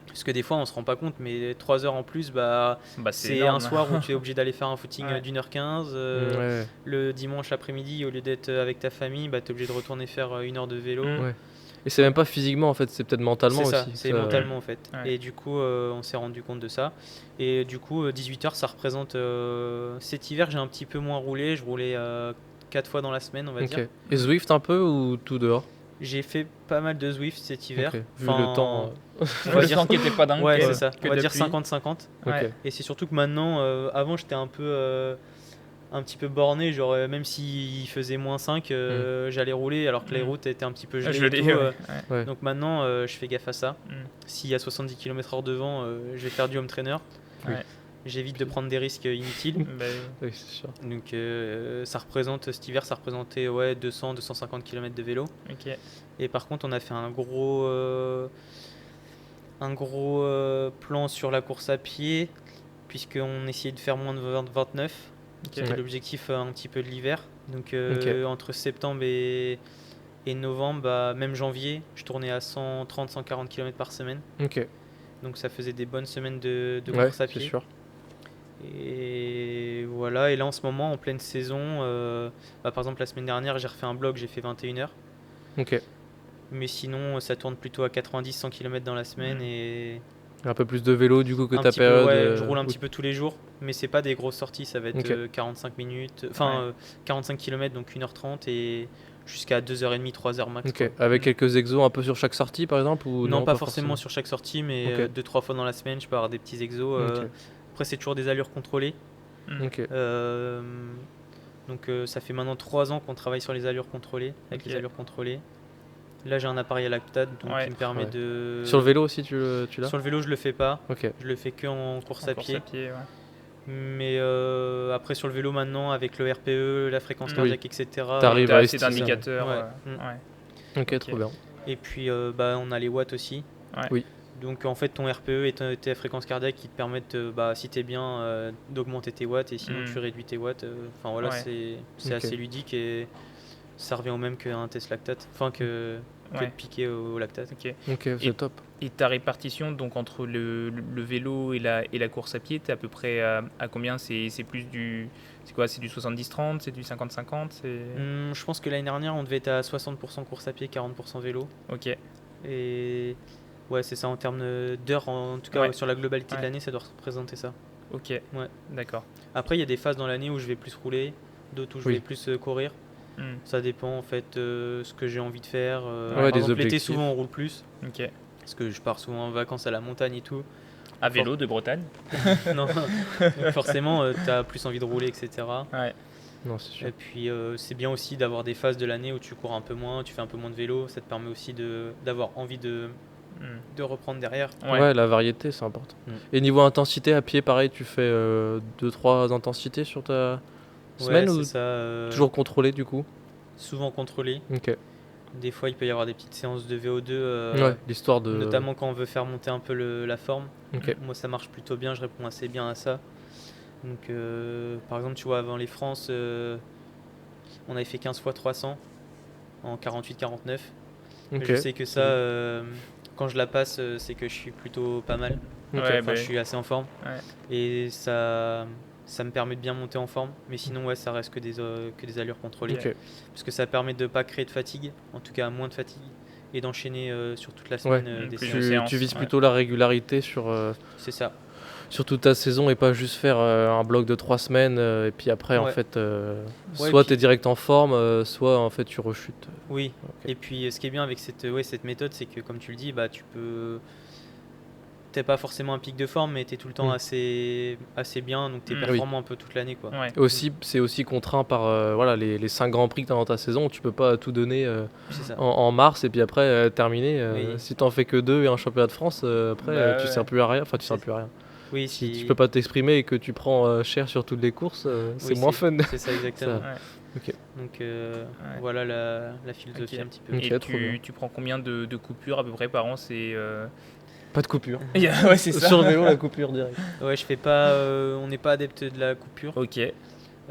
Parce que des fois, on se rend pas compte, mais 3 heures en plus, Bah, c'est énorme. un soir où tu es obligé d'aller faire un footing d'1h15. Ouais. Le dimanche après-midi, au lieu d'être avec ta famille, tu es obligé de retourner faire 1 heure de vélo. Ouais. Et c'est même pas physiquement en fait, c'est peut-être mentalement C'est ça, aussi. c'est mentalement en fait. Ouais. Et du coup, on s'est rendu compte de ça. Et du coup, 18h, ça représente. Cet hiver, j'ai un petit peu moins roulé. Je roulais 4 fois dans la semaine, on va Ok. dire. Et Zwift un peu ou tout dehors? J'ai fait pas mal de Zwift cet hiver. Ok. Vu le temps. on va Le dire, temps qui était pas dingue. ouais, que- c'est ça. que On va de dire pluie. 50-50. Ouais. Ok. Et c'est surtout que maintenant, avant, j'étais un petit peu borné. Genre, même s'il faisait -5, j'allais rouler alors que les routes étaient un petit peu gelées. Je et l'ai, tout, ouais. Ouais. Donc maintenant, je fais gaffe à ça. S'il y a 70 km/h devant, je vais faire du home trainer. Ouais. J'évite de prendre des risques inutiles. Bah, Oui, c'est sûr. Donc cet hiver, ça représentait 200-250 km de vélo. ok. Et par contre, on a fait un gros plan sur la course à pied, puisqu'on essayait de faire moins de 29. C'était Ouais. l'objectif un petit peu de l'hiver. Donc Ok. entre septembre et novembre, même janvier, je tournais à 130-140 km par semaine. Ok. Donc ça faisait des bonnes semaines de Ouais, course à c'est pied. sûr. Et voilà, et là en ce moment, en pleine saison, par exemple la semaine dernière, j'ai refait un bloc, j'ai fait 21h. Ok. Mais sinon, ça tourne plutôt à 90-100 km dans la semaine et Un peu plus de vélo du coup que un ta petit peu, période. ouais, je roule un petit peu tous les jours, mais c'est pas des grosses sorties, ça va être Ok. 45 minutes, 45 km, donc 1h30 et jusqu'à 2h30, 3h max. Ok. quoi. Avec quelques exos un peu sur chaque sortie par exemple ou Non, pas forcément sur chaque sortie, mais Ok. 2-3 fois dans la semaine, je peux avoir des petits exos. Ok. Après, c'est toujours des allures contrôlées. Ok. Donc ça fait maintenant 3 ans qu'on travaille sur les allures contrôlées, avec les Ok. allures contrôlées. Là j'ai un appareil à lactate donc Ouais. qui me permet Ouais. de... Sur le vélo aussi tu l'as? Sur le vélo je le fais pas, Ok. je le fais que en course à Course pied. ouais. Mais après sur le vélo maintenant avec le RPE, la fréquence cardiaque, etc. T'arrives T'as à assez estimer. d'indicateurs. Ouais. Ouais. Ok, trop bien. Et puis on a les watts aussi. Ouais. Oui. Donc en fait ton RPE et ta fréquence cardiaque qui te permettent, si t'es bien, d'augmenter tes watts et sinon tu réduis tes watts. Enfin voilà, Ouais. c'est Ok. assez ludique et ça revient au même qu'un test lactate. Enfin que de piquer au lactate. Ok, c'est top. Et ta répartition donc entre le vélo et la course à pied, t'es à peu près à combien? C'est plus du... C'est quoi? C'est du 70-30? C'est du 50-50? Je pense que l'année dernière, on devait être à 60% course à pied, 40% vélo. Ok. Et ouais, c'est ça en termes d'heures, en tout cas sur la globalité de l'année, ça doit représenter ça. Ok, ouais. D'accord. Après, il y a des phases dans l'année où je vais plus rouler, d'autres où je vais plus courir. Ça dépend en fait ce que j'ai envie de faire. Par exemple, l'été, souvent on roule plus. Ok. Parce que je pars souvent en vacances à la montagne et tout. À vélo de Bretagne. Non, donc forcément, tu as plus envie de rouler, etc. Ouais. Non, c'est sûr. Et puis, c'est bien aussi d'avoir des phases de l'année où tu cours un peu moins, tu fais un peu moins de vélo. Ça te permet aussi d'avoir envie de reprendre derrière. Ouais, la variété, c'est important. Et niveau intensité, à pied, pareil, tu fais 2-3 intensités sur ta semaine ou c'est ça, toujours contrôlé du coup? Souvent contrôlé. Ok. Des fois, il peut y avoir des petites séances de VO2, l'histoire de... notamment quand on veut faire monter un peu la forme. Okay. Moi, ça marche plutôt bien, je réponds assez bien à ça. Donc, par exemple, tu vois, avant les France, on avait fait 15 fois 300 en 48-49. Je sais que ça, quand je la passe, c'est que je suis plutôt pas mal. Je suis assez en forme. Et ça me permet de bien monter en forme. Mais sinon, ça reste que des allures contrôlées. Parce que ça permet de ne pas créer de fatigue, en tout cas moins de fatigue, et d'enchaîner sur toute la semaine des séances. Tu vises plutôt la régularité sur... C'est ça. Sur toute ta saison et pas juste faire un bloc de 3 semaines et puis après en fait soit tu es direct en forme soit en fait tu rechutes. Oui. Et puis ce qui est bien avec cette méthode, c'est que comme tu le dis, t'es pas forcément un pic de forme, mais t'es tout le temps assez bien, donc t'es performant un peu toute l'année, quoi. Et aussi, c'est aussi contraint par les 5 grands prix que t'as dans ta saison. Tu peux pas tout donner en mars et puis après terminer. Si t'en fais que 2 et un championnat de France, après tu sers plus à rien. Enfin, tu sers plus à rien. Oui, si tu peux pas t'exprimer et que tu prends cher sur toutes les courses, c'est moins fun. C'est ça, exactement. Okay. Donc voilà la philosophie un petit peu. Et tu prends combien de coupures à peu près par an? C'est pas de coupure. Ouais, c'est ça. Sur le vélo, la coupure direct. Ouais, je fais pas. On n'est pas adepte de la coupure. Ok.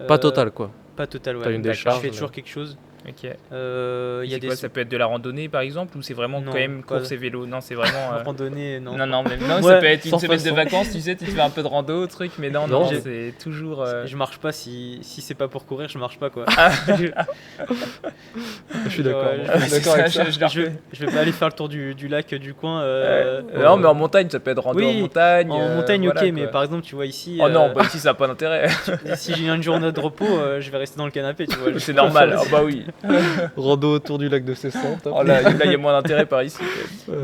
Pas total, quoi. Pas total, ouais. T'as une décharge. Je fais toujours quelque chose. Ok. Y a des... Ça peut être de la randonnée par exemple, ou c'est vraiment quand même course et vélo? Non, c'est vraiment. Randonnée, non. Non, ça peut être une semaine de vacances, tu sais, tu te fais un peu de rando, truc, mais non, c'est toujours. Je marche pas si c'est pas pour courir, je marche pas, quoi. Je suis d'accord. Je vais pas aller faire le tour du lac du coin. Non, mais en montagne, ça peut être rando en montagne. En montagne, ok, mais par exemple, tu vois ici. Oh non, ici ça a pas d'intérêt. Si j'ai une journée de repos, je vais rester dans le canapé, tu vois. C'est normal, bah oui. Rando autour du lac de Cesson. Oh là, il y a moins d'intérêt par ici.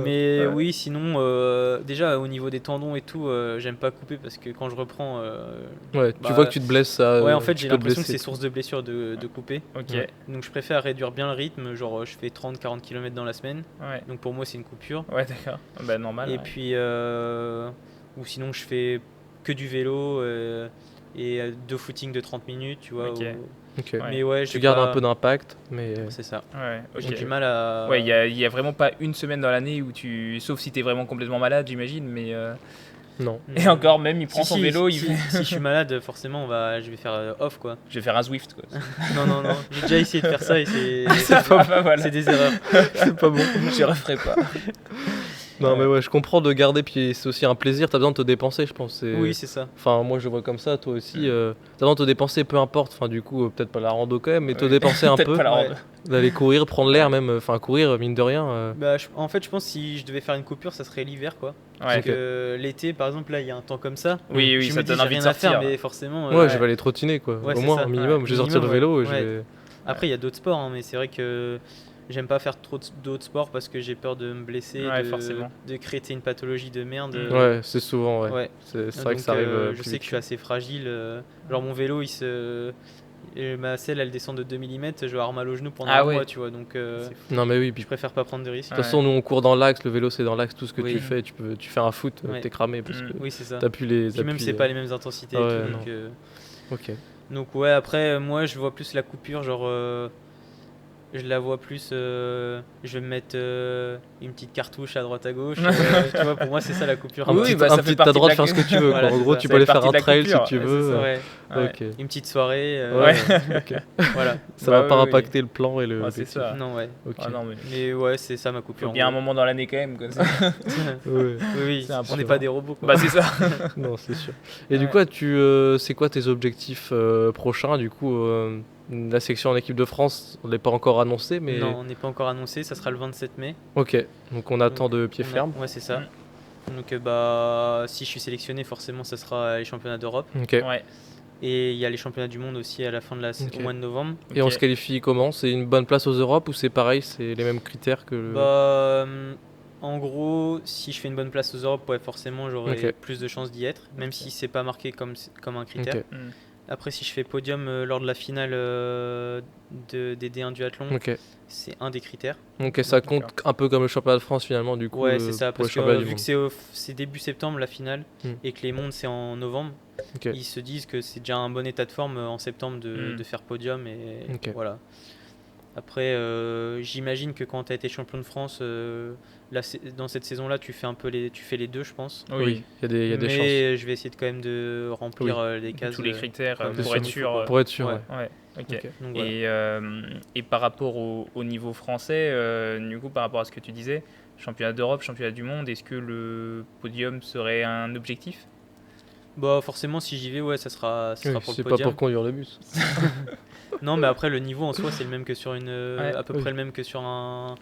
Mais oui, sinon, déjà au niveau des tendons et tout, j'aime pas couper parce que quand je reprends. Tu vois que tu te blesses, ça. Ouais, en fait, j'ai l'impression que c'est source de blessure de couper. Ok. Donc je préfère réduire bien le rythme, genre je fais 30-40 km dans la semaine. Ouais. Donc pour moi, c'est une coupure. Ouais, d'accord. Bah normal. Et puis, ou sinon, je fais que du vélo et 2 footings de 30 minutes, tu vois. Okay. Mais ouais, tu gardes un peu d'impact, mais c'est ça. Ouais, j'ai du mal à. Ouais, il y a vraiment pas une semaine dans l'année où sauf si t'es vraiment complètement malade, j'imagine, mais. Non. Et encore, même il prend son vélo. Si je suis malade, forcément, je vais faire off, quoi. Je vais faire un Zwift, quoi. non. J'ai déjà essayé de faire ça et c'est des erreurs. C'est pas bon. Je referai pas. Non, mais ouais, je comprends de garder, puis c'est aussi un plaisir, t'as besoin de te dépenser, je pense. Oui, c'est ça. Enfin, moi je le vois comme ça, toi aussi. T'as besoin de te dépenser, peu importe. Enfin, du coup, peut-être pas la rando quand même, mais te dépenser un peu. D'aller courir, prendre l'air même. Enfin, courir, mine de rien. En fait, je pense que si je devais faire une coupure, ça serait l'hiver, quoi. Ouais, parce que l'été, par exemple, là, il y a un temps comme ça. Oui, je ça me te donne dis, envie de rien à sortir. faire, mais forcément. Ouais, je vais aller trottiner, quoi. Ouais, au moins, un minimum. Je vais sortir le vélo et je vais. Après, il y a d'autres sports, mais c'est vrai que. J'aime pas faire trop d'autres sports parce que j'ai peur de me blesser, de créer une pathologie de merde. Ouais, c'est souvent, C'est vrai que ça arrive. Je sais que je suis assez fragile. Genre mon vélo, ma selle, elle descend de 2 mm, je vais avoir mal au genou pendant un mois, tu vois. Donc, non, mais oui, je préfère pas prendre de risques. De toute façon, nous on court dans l'axe, le vélo c'est dans l'axe, tout ce que tu fais, tu fais un foot, t'es cramé parce que oui, c'est ça. t'as plus les. Puis même, c'est pas les mêmes intensités. Ok. Donc, ouais, après, moi je vois plus la coupure, genre. je la vois plus. Je vais me mettre une petite cartouche à droite à gauche. Tu vois, pour moi, c'est ça la coupure. Oui, bah, ça fait t'as partie le droit de de faire ce que tu veux. Voilà, En c'est gros, ça. tu Ça peux fait aller faire partie un de la trail si coupure. tu Ouais, veux. c'est ça, ouais. Ok. Une petite soirée. Ouais. Voilà. Ça Bah va pas oui, impacter le plan et le. Ouais, c'est l'objectif. ça. Non, ouais. Ok. Ah non, mais Mais ouais, c'est ça ma coupure. faut en bien un gros. moment dans l'année quand même. Quoi. Ouais. Oui, C'est on important. n'est pas des robots. Quoi. Bah c'est ça. Non, c'est sûr. Et du Ouais. coup, c'est quoi tes objectifs prochains? Du coup, la section en équipe de France, on n'est pas encore annoncé, mais. Non, on n'est pas encore annoncé. Ça sera le 27 mai. Ok. Donc on attend de pied On a- ferme. Ouais, c'est ça. Donc, bah, si je suis sélectionné, forcément, ça sera les championnats d'Europe. Ok. Ouais. Et il y a les championnats du monde aussi à la fin de Ok. au mois de novembre. Et on Ok. se qualifie comment? C'est une bonne place aux Europes ou c'est pareil, c'est les mêmes critères que le. Bah, en gros, si je fais une bonne place aux Europes, ouais, forcément, j'aurai Ok. plus de chances d'y être, même si c'est pas marqué comme un critère. Ok. Mm. Après, si je fais podium lors de la finale des D1 duathlon, Ok. c'est un des critères. Ok, ça compte un peu comme le championnat de France finalement, du coup. Ouais, c'est ça, pour le parce que championnat du vu monde. que c'est début septembre la finale Mm. et que les mondes c'est en novembre, Ok. ils se disent que c'est déjà un bon état de forme en septembre Mm. de faire podium et Ok. voilà. Après, j'imagine que quand tu as été champion de France, dans cette saison-là, tu fais les deux, je pense. Oui, il y a des chances. Mais je vais essayer de, quand même de remplir Oui. les cases. Tous les critères comme pour il être faut, sûr. quoi. Pour être sûr, Ouais. ouais. Ouais. Ok. Ok. Donc, voilà. Et par rapport au niveau français, du coup, par rapport à ce que tu disais, championnat d'Europe, championnat du monde, est-ce que le podium serait un objectif? Bah, forcément, si j'y vais, ouais, ça sera Oui, pour c'est le pas podium. pour conduire le bus. Non, mais après, le niveau en soi, c'est le même que sur à peu Oui. près le même que sur un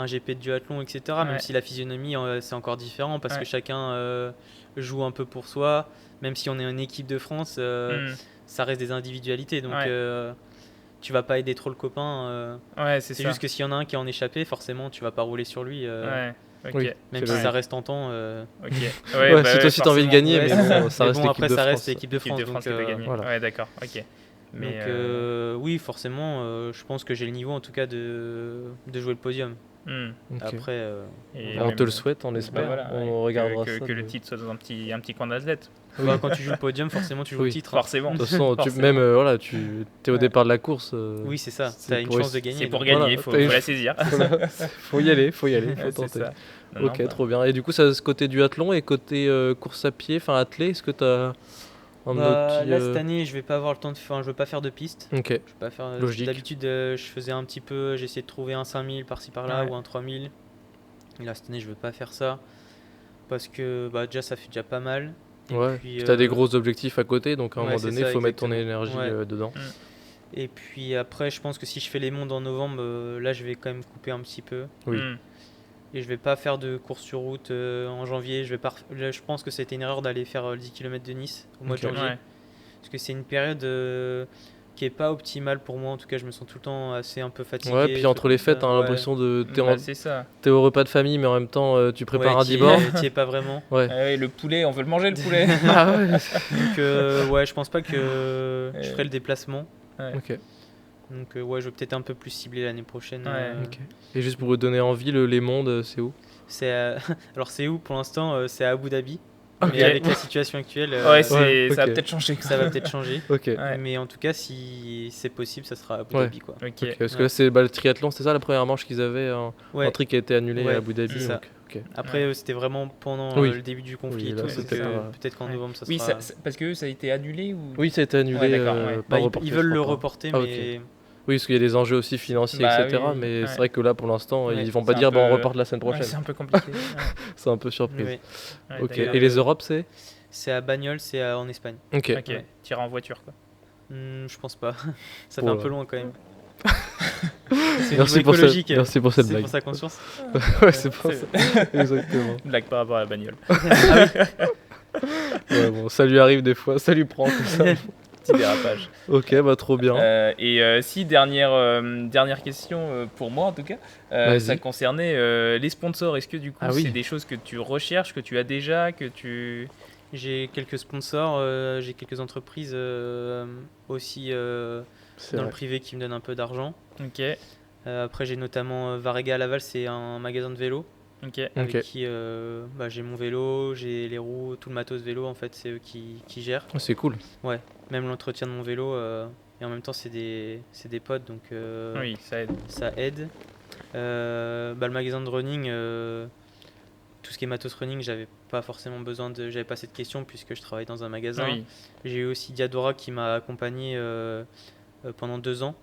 GP de duathlon, etc. Ouais. Même si la physionomie, c'est encore différent parce Ouais. que chacun joue un peu pour soi. Même si on est une équipe de France, Hmm. ça reste des individualités. Donc, Ouais. tu vas pas aider trop le copain. Ouais, c'est C'est ça. juste que s'il y en a un qui est en échappé, forcément, tu vas pas rouler sur lui. Ouais. Ok. Oui. Même c'est si logique. ça reste tentant. Ok. Ouais, si toi aussi t'as envie de forcément. gagner, Ouais, mais c'est ça. bon, ça Mais reste bon, l'équipe après, de ça reste France. l'équipe de L'équipe France. de France donc, qui doit gagner. voilà. Ouais, d'accord. Ok. Mais Donc, oui, forcément, je pense que j'ai le niveau en tout cas de jouer le podium. Ok. Après, et On même- te le souhaite, on bah espère. voilà, On ouais. regardera que, ça. que le titre soit dans un petit coin d'athlète. bah, quand tu joues le podium, forcément, tu joues Oui, le titre. hein. Forcément. De toute façon, Forcément. même voilà, tu es au Ouais. départ de la course. Oui, c'est ça. c'est Tu as une pour chance de essayer- gagner. C'est pour donc, gagner, Voilà, faut t'as eu- la saisir. Voilà. Faut y aller, faut Ouais, tenter. c'est ça. Non, Ok, non, trop bien. Et du coup, ça, ce côté duathlon et côté course à pied, enfin athlé, est-ce que tu as un Bah, autre petit. là, cette année, je vais pas avoir le temps de faire. Je veux pas faire de piste. Ok, Je vais pas faire. Logique. D'habitude, je faisais un petit peu. J'essayais de trouver un 5000 par-ci par-là Ouais. ou un 3000. Et là, cette année, je veux pas faire ça parce que bah, déjà, ça fait déjà pas mal. Et ouais. puis, Puis t'as des gros objectifs à côté, donc à un ouais, moment c'est donné, il ça, faut mettre ton exactement. énergie Ouais. dedans. Et puis après, je pense que si je fais les mondes en novembre, là, je vais quand même couper un petit peu. Oui. Et je vais pas faire de course sur route en janvier. Là, je pense que c'était une erreur d'aller faire le 10 km de Nice au mois de Ok. janvier. Ouais. Parce que c'est une période qui est pas optimale pour moi. En tout cas, je me sens tout le temps assez un peu fatigué. Ouais, puis trucs entre les comme fêtes, ça. t'as Ouais. l'impression de. Bah, c'est ça. T'es au repas de famille, mais en même temps, tu prépares Ouais, un t'y es- dibord. t'y es pas vraiment. Ouais. Ah ouais, le poulet, on veut le manger le poulet. Ah ouais. Donc, ouais, je pense pas que je ferai le déplacement. Ok. Donc, ouais, je vais peut-être un peu plus cibler l'année prochaine. Ouais. Ok. Et juste pour vous donner envie, les mondes, c'est où? C'est alors, c'est où pour l'instant? C'est à Abu Dhabi. Ok. Mais avec la situation actuelle, Ouais, Ouais, ça ok. va peut-être changer. ça va peut-être changer. Ok. Ouais. Mais en tout cas, si c'est possible, ça sera à Abu Ouais. Dhabi, quoi. Ok. Ok, parce que Ouais. là, c'est le triathlon, c'est ça la première manche qu'ils avaient, un Ouais. truc qui a été annulé Ouais, à Abu Dhabi. c'est ça. Donc, ok. Après, Ouais. c'était vraiment pendant Oui. le début du conflit Oui, et là, tout. c'était donc, pas- peut-être qu'en Ouais. novembre, ça Oui, sera. parce que ça a été annulé ou... Oui, ça a été annulé, Ouais, d'accord, ouais. pas Bah, reporté, ils veulent je le crois pas. reporter, Ah, ok. mais Oui, parce qu'il y a des enjeux aussi financiers, Bah etc. oui, mais ouais. c'est vrai que là, pour l'instant, Ouais, ils vont pas c'est dire, un bon, on peu- reporte la semaine Ouais, prochaine. c'est un peu compliqué. C'est un peu surprise. ouais. Ouais, Ok. d'accord. Et les Europes, c'est C'est à Bagnols, c'est en Espagne. Ok. Ok, Ouais. t'iras en voiture quoi. Je pense pas. Ça fait Oh un là. peu loin quand même. Merci pour, écologique. Merci pour cette C'est blague. pour sa conscience. Ouais, c'est pour ça. Exactement. Blague par rapport à la bagnole. Ouais, bon, ça lui arrive des fois, ça lui prend comme ça. Petit dérapage. Ok, bah trop bien. Si, dernière question pour moi en tout cas, Vas-y. ça concernait les sponsors. Est-ce que du coup Ah oui. c'est des choses que tu recherches, que tu as déjà, que tu... J'ai quelques sponsors, j'ai quelques entreprises aussi C'est dans le vrai. privé qui me donnent un peu d'argent. Ok, Après, j'ai notamment Varega à Laval, c'est un magasin de vélo ok. avec Ok. qui j'ai mon vélo, j'ai les roues, tout le matos vélo. En fait, c'est eux qui gèrent. Oh, c'est cool. Même l'entretien de mon vélo, et en même temps, c'est des potes, donc Oui, ça aide. ça aide. Le magasin de running, tout ce qui est matos running, j'avais pas cette question puisque je travaille dans un magasin. Oui, J'ai eu aussi Diadora qui m'a accompagné pendant 2 ans.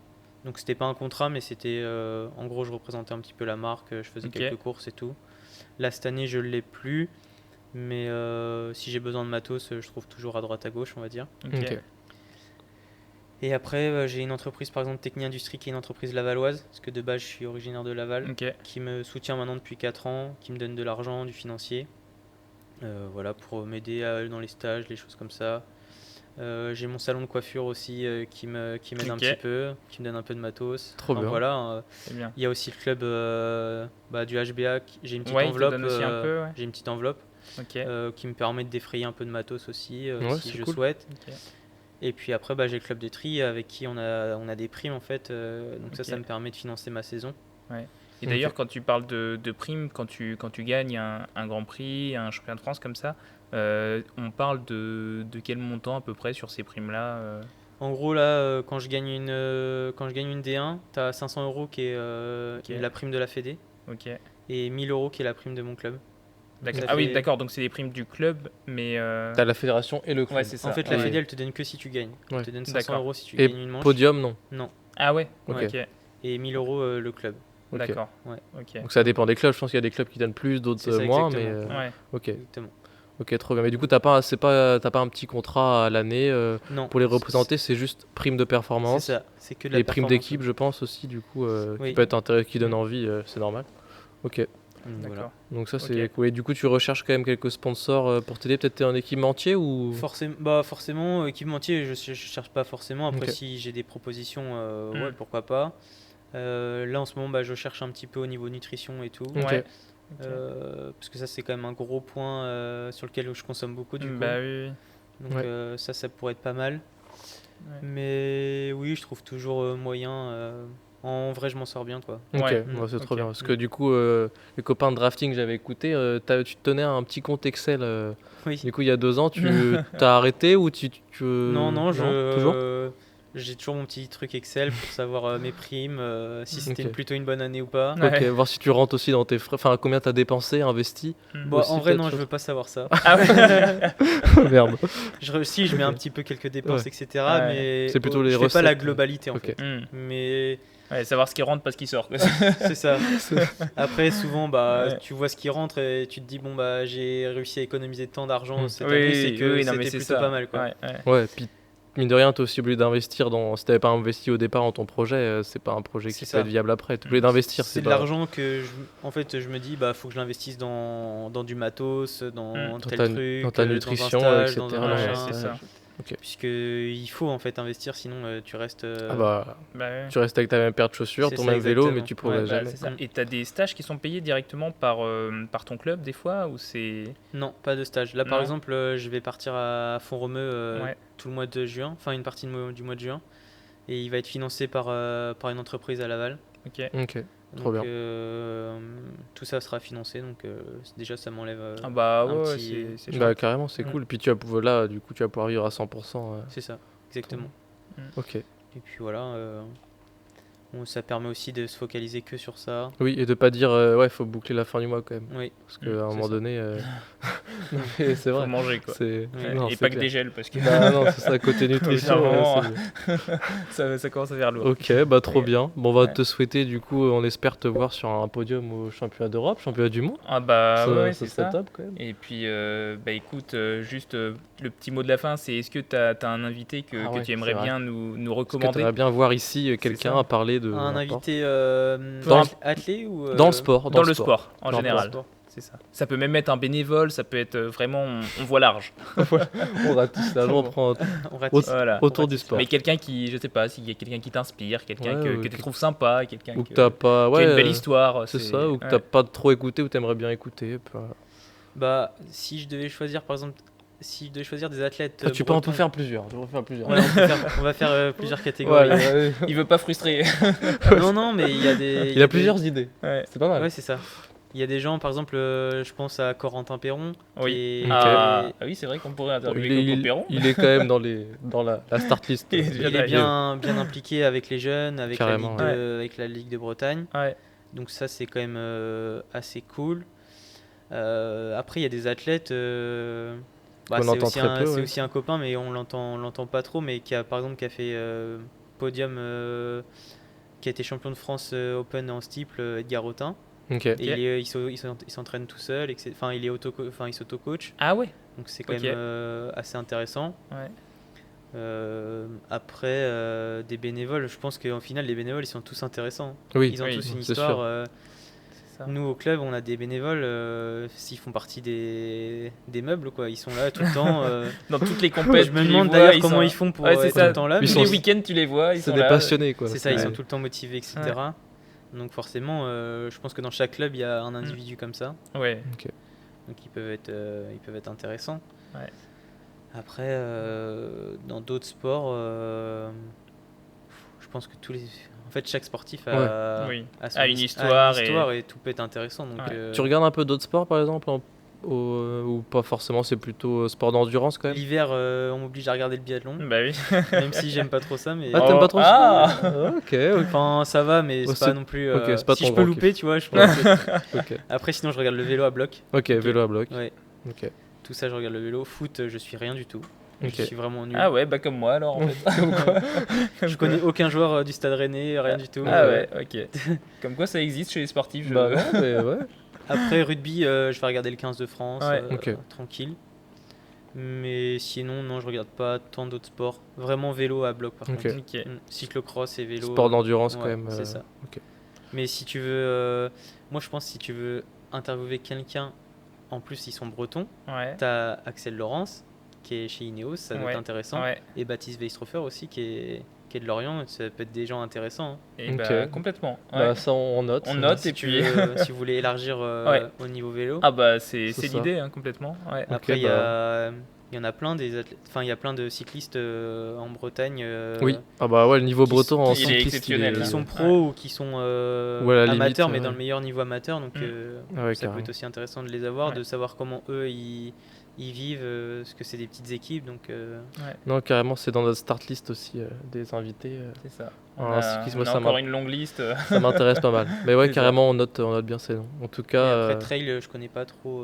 Donc c'était pas un contrat, mais c'était en gros je représentais un petit peu la marque, je faisais Ok. quelques courses et tout. Là cette année je l'ai plus, mais si j'ai besoin de matos, je trouve toujours à droite à gauche, on va dire. ok. Ok. Et après j'ai une entreprise par exemple Techni Industrie qui est une entreprise lavalloise, parce que de base je suis originaire de Laval, Ok. qui me soutient maintenant depuis 4 ans, qui me donne de l'argent, du financier. Voilà, pour m'aider dans les stages, les choses comme ça. J'ai mon salon de coiffure aussi qui m'aide un Ok. petit peu, qui me donne un peu de matos. Trop bien. Voilà, C'est bien. il y a aussi le club du HBA. J'ai une petite Ouais, il te enveloppe. donne aussi un peu, ouais. J'ai une petite enveloppe Ok. qui me permet de défrayer un peu de matos aussi Ouais, si c'est je cool. souhaite. Ok. Et puis après, j'ai le club de tri avec qui on a des primes en fait. Donc Ok. ça me permet de financer ma saison. Et d'ailleurs, quand tu parles de primes, quand tu gagnes un Grand Prix, un championnat de France comme ça, on parle de quel montant à peu près sur ces primes-là En gros, là, quand je gagne une D1, tu as 500 € qui est la prime de la Fédé Ok. et 1000 € qui est la prime de mon club. D'accord. Ça Ah oui, fait- d'accord. Donc c'est des primes du club, mais T'as la fédération et le club. ouais, c'est ça. En fait, la Ouais. Fédé, elle te donne que si tu gagnes. Ouais. Elle te donne 500 D'accord. € si tu Et gagnes une manche. podium, non. Non. Ah ouais. Ok. Ok. Et 1000 € le club. Ok. D'accord. Ouais. Ok. Donc ça dépend des clubs. Je pense qu'il y a des clubs qui donnent plus, d'autres C'est ça, moins. Mais exactement. Ouais. ok. Exactement. Ok, trop bien. Mais du coup, t'as pas un petit contrat à l'année Non. pour les représenter. C'est juste prime de C'est performance. ça. C'est que de la Les primes performance. d'équipe, je pense aussi, du coup, Oui. qui peut être intéressant, qui donne envie, c'est normal. Ok. Donc, voilà. D'accord. Donc ça, c'est Ok. cool. Et du coup, tu recherches quand même quelques sponsors pour t'aider. Peut-être t'es un équipementier ou. Forcément, équipementier, je cherche pas forcément. Après, Ok. si j'ai des propositions, Mm. ouais, pourquoi pas. Là, en ce moment, je cherche un petit peu au niveau nutrition et tout. Ok. Ouais. Parce que ça, c'est quand même un gros point sur lequel je consomme beaucoup, du coup. Bah oui. Donc, Ouais. ça pourrait être pas mal. Ouais. Mais oui, je trouve toujours moyen. En vrai, je m'en sors bien, quoi. Ok, Ouais. bah, c'est trop Ok. bien. Parce que du coup, les copains de drafting que j'avais écouté, tu te tenais un petit compte Excel. Oui. Du coup, il y a 2 ans, tu t'as arrêté ou tu Non, toujours j'ai toujours mon petit truc Excel pour savoir mes primes, si c'était Ok. plutôt une bonne année ou pas. Ouais. Ok, voir si tu rentres aussi dans tes frais. Enfin, combien t'as dépensé, investi. Bon, Aussi, en vrai, peut-être, non, je chose. veux pas savoir ça. Ah ouais. Merde. Si, je mets Ok. un petit peu quelques dépenses, Ouais. etc. Ouais. Mais C'est plutôt les je fais pas la recettes, globalité en Ok. fait. Hmm. Mais Ouais, savoir ce qui rentre, pas ce qui sort. quoi. c'est ça. Après, souvent, Ouais. tu vois ce qui rentre et tu te dis, bon, j'ai réussi à économiser tant d'argent Mm. cette année, c'est que oui, non, mais c'était c'est plutôt ça. pas mal, quoi. Ouais, ouais. Ouais, puis mine de rien, t'es aussi obligé d'investir dans. Si t'avais pas investi au départ dans ton projet, c'est pas un projet qui C'est peut ça. être viable après. T'es obligé d'investir. C'est de pas- l'argent que en fait, je me dis, faut que je l'investisse dans du matos, dans tel truc, dans ta dans un nutrition, stage, etc. dans un dans Ouais, un machin. c'est stage. ça. Puisque il faut en fait investir, sinon tu restes. Ah bah, Bah ouais. tu restes avec ta même paire de chaussures, C'est ton ça, même vélo, mais exactement. tu progresses Bah, jamais. c'est ça. Mm. Et t'as des stages qui sont payés directement par ton club des fois ou c'est Non, pas de stage. Là, par Non. exemple, je vais partir à Font-Romeu Ouais. tout le mois de juin, enfin une partie du mois de juin, et il va être financé par une entreprise à Laval. Ok. Ok, trop Donc, bien. tout ça sera financé, donc déjà ça m'enlève. Ah bah un ouais, petit- c'est Bah, chouette. carrément, c'est Mm. cool. Puis tu vas pouvoir, là, du coup, tu vas pouvoir vivre à 100%. C'est ça, exactement. Ok. Et puis voilà, ça permet aussi de se focaliser que sur ça. Oui, et de pas dire, ouais, faut boucler la fin du mois quand même. Oui, Parce qu'à Mm, un c'est moment ça. donné, non, mais c'est Faut vrai. manger quoi. C'est... Oui. non, Et c'est pas que clair. des gels parce que Bah, non, c'est ça, côté nutrition. Vraiment, c'est- ça commence à faire lourd. Ok, bah trop Ouais. bien. Bon, on va Ouais. te souhaiter, du coup, on espère te voir sur un podium au championnat d'Europe, championnat du monde. Ah bah ouais, c'est serait ça. top quand même. Et puis, bah écoute, juste le petit mot de la fin, c'est est-ce que t'as un invité que, Ah que ouais, tu aimerais c'est vrai. bien nous Est-ce que recommander t'aimerais bien voir ici quelqu'un ça. à parler de. un n'importe. invité Dans- athlé ou Dans le sport. dans le sport, en Dans le général. sport. C'est ça. Ça peut même être un bénévole, ça peut être vraiment, on voit large. On ratisse là, on prend On ratisse. Voilà. autour du sport. Mais quelqu'un qui, je sais pas, s'il y a quelqu'un qui t'inspire, quelqu'un Ouais, que ou tu que- trouves sympa, quelqu'un Ou que qui t'as pas. a Ouais, une belle histoire. c'est ça, ou que ouais. t'as pas trop écouté ou t'aimerais bien écouter. Si je devais choisir, par exemple, si je devais choisir des athlètes. Tu peux en bretons- faire plusieurs. Tu peux en faire plusieurs. Ouais, on va faire plusieurs catégories. Il veut pas frustrer. Non, mais il y a des. Il a plusieurs idées. Ouais. C'est pas mal. Ouais, c'est ça. Il y a des gens, par exemple, je pense à Corentin Perron. Oui. qui est- Ok. Ah oui, c'est vrai qu'on pourrait interviewer Coco Perron. il est quand même dans la start list. Il est Il est bien impliqué avec les jeunes, avec Carrément, avec la Ligue de Bretagne. Ouais. Donc ça, c'est quand même assez cool. Après, il y a des athlètes. Qu'on C'est entend aussi, très peu, c'est ouais. aussi un copain, mais on l'entend pas trop. Mais par exemple, qui a fait podium, qui a été champion de France Open en steeple, Edgar Autin. Ok. Et il s'entraîne tout seul. Enfin, il s'auto-coach. Ah ouais. Donc c'est quand Ok. même assez intéressant. Ouais. Après, des bénévoles, je pense qu'en final, les bénévoles, ils sont tous intéressants. Oui. Ils ont Oui, tous une c'est histoire. sûr. C'est ça. Nous, au club, on a des bénévoles, s'ils font partie des meubles, quoi. Ils sont là tout le temps. Dans toutes les compètes, Je me demande d'ailleurs comment ils font pour Ouais, c'est être ça. tout le temps là. Ils Tous sont- les week-ends, tu les vois. Ils C'est sont des là. passionnés, quoi. C'est ça, ils Ouais. sont tout le temps motivés, etc. Donc forcément, je pense que dans chaque club, il y a un individu comme ça. Ouais. Donc ils peuvent être intéressants. Ouais. Après, dans d'autres sports, je pense que en fait, chaque sportif Oui. a A une histoire et tout peut être intéressant. Donc, Ouais. Tu regardes un peu d'autres sports, par exemple, ou pas forcément, c'est plutôt sport d'endurance quand même. l'hiver, on m'oblige à regarder le biathlon, Bah oui. même si j'aime pas trop ça. Mais Ah, t'aimes pas trop Ah. ça? Ok, enfin, ça va, mais Ouais, c'est pas non plus. ok, c'est pas si ton je peux grand louper, tu vois, je peux. ok. Après, sinon, je regarde le vélo à bloc. Ok, vélo à bloc. Ouais, Ok. tout ça, je regarde le vélo. Foot, je suis rien du tout. Ok. Je suis vraiment nul. Ah ouais, bah comme moi alors en fait. Je connais aucun joueur du Stade Rennais, rien du tout. Ah ouais, ok. Comme quoi ça existe chez les sportifs. Bah non, mais ouais. Après rugby, je vais regarder le 15 de France, Ouais. Ok. tranquille. Mais sinon, non, je regarde pas tant d'autres sports. Vraiment vélo à bloc par Ok. contre. Ok. Cyclocross et vélo. Sport d'endurance quand ouais, même. C'est ça. ok. Mais si tu veux, moi je pense que si tu veux interviewer quelqu'un, en plus ils sont bretons, Ouais. t'as Axel Laurence qui est chez Ineos, ça doit Ouais. être intéressant. Ouais. Et Baptiste Weistrofer aussi qui est de Lorient, ça peut être des gens intéressants. hein. Et Ok. bah complètement. Ouais. Bah ça on note. On note Si et tu puis. si vous voulez élargir Ouais. au niveau vélo. Ah bah c'est C'est ça. l'idée hein, complètement. Ouais. Après, Ok, il y en a plein des athlètes, enfin il y a plein de cyclistes en Bretagne Oui. Ah bah ouais, le niveau qui breton en il est cycliste, exceptionnel, qui là. sont pros ou qui sont Ou à la limite, amateurs, mais ouais. dans le meilleur niveau amateur. Donc Ah ouais, ça peut carrément. être aussi intéressant de les avoir, Ouais. de savoir comment eux ils vivent, parce que c'est des petites équipes. Donc Non, carrément, c'est dans notre start list aussi des invités. C'est ça. En On a, cyclisme, on a ça encore m'a- une longue liste. Ça m'intéresse pas mal. Mais ouais, C'est ça. carrément, on note bien ces noms. En tout et cas, après trail, je connais pas trop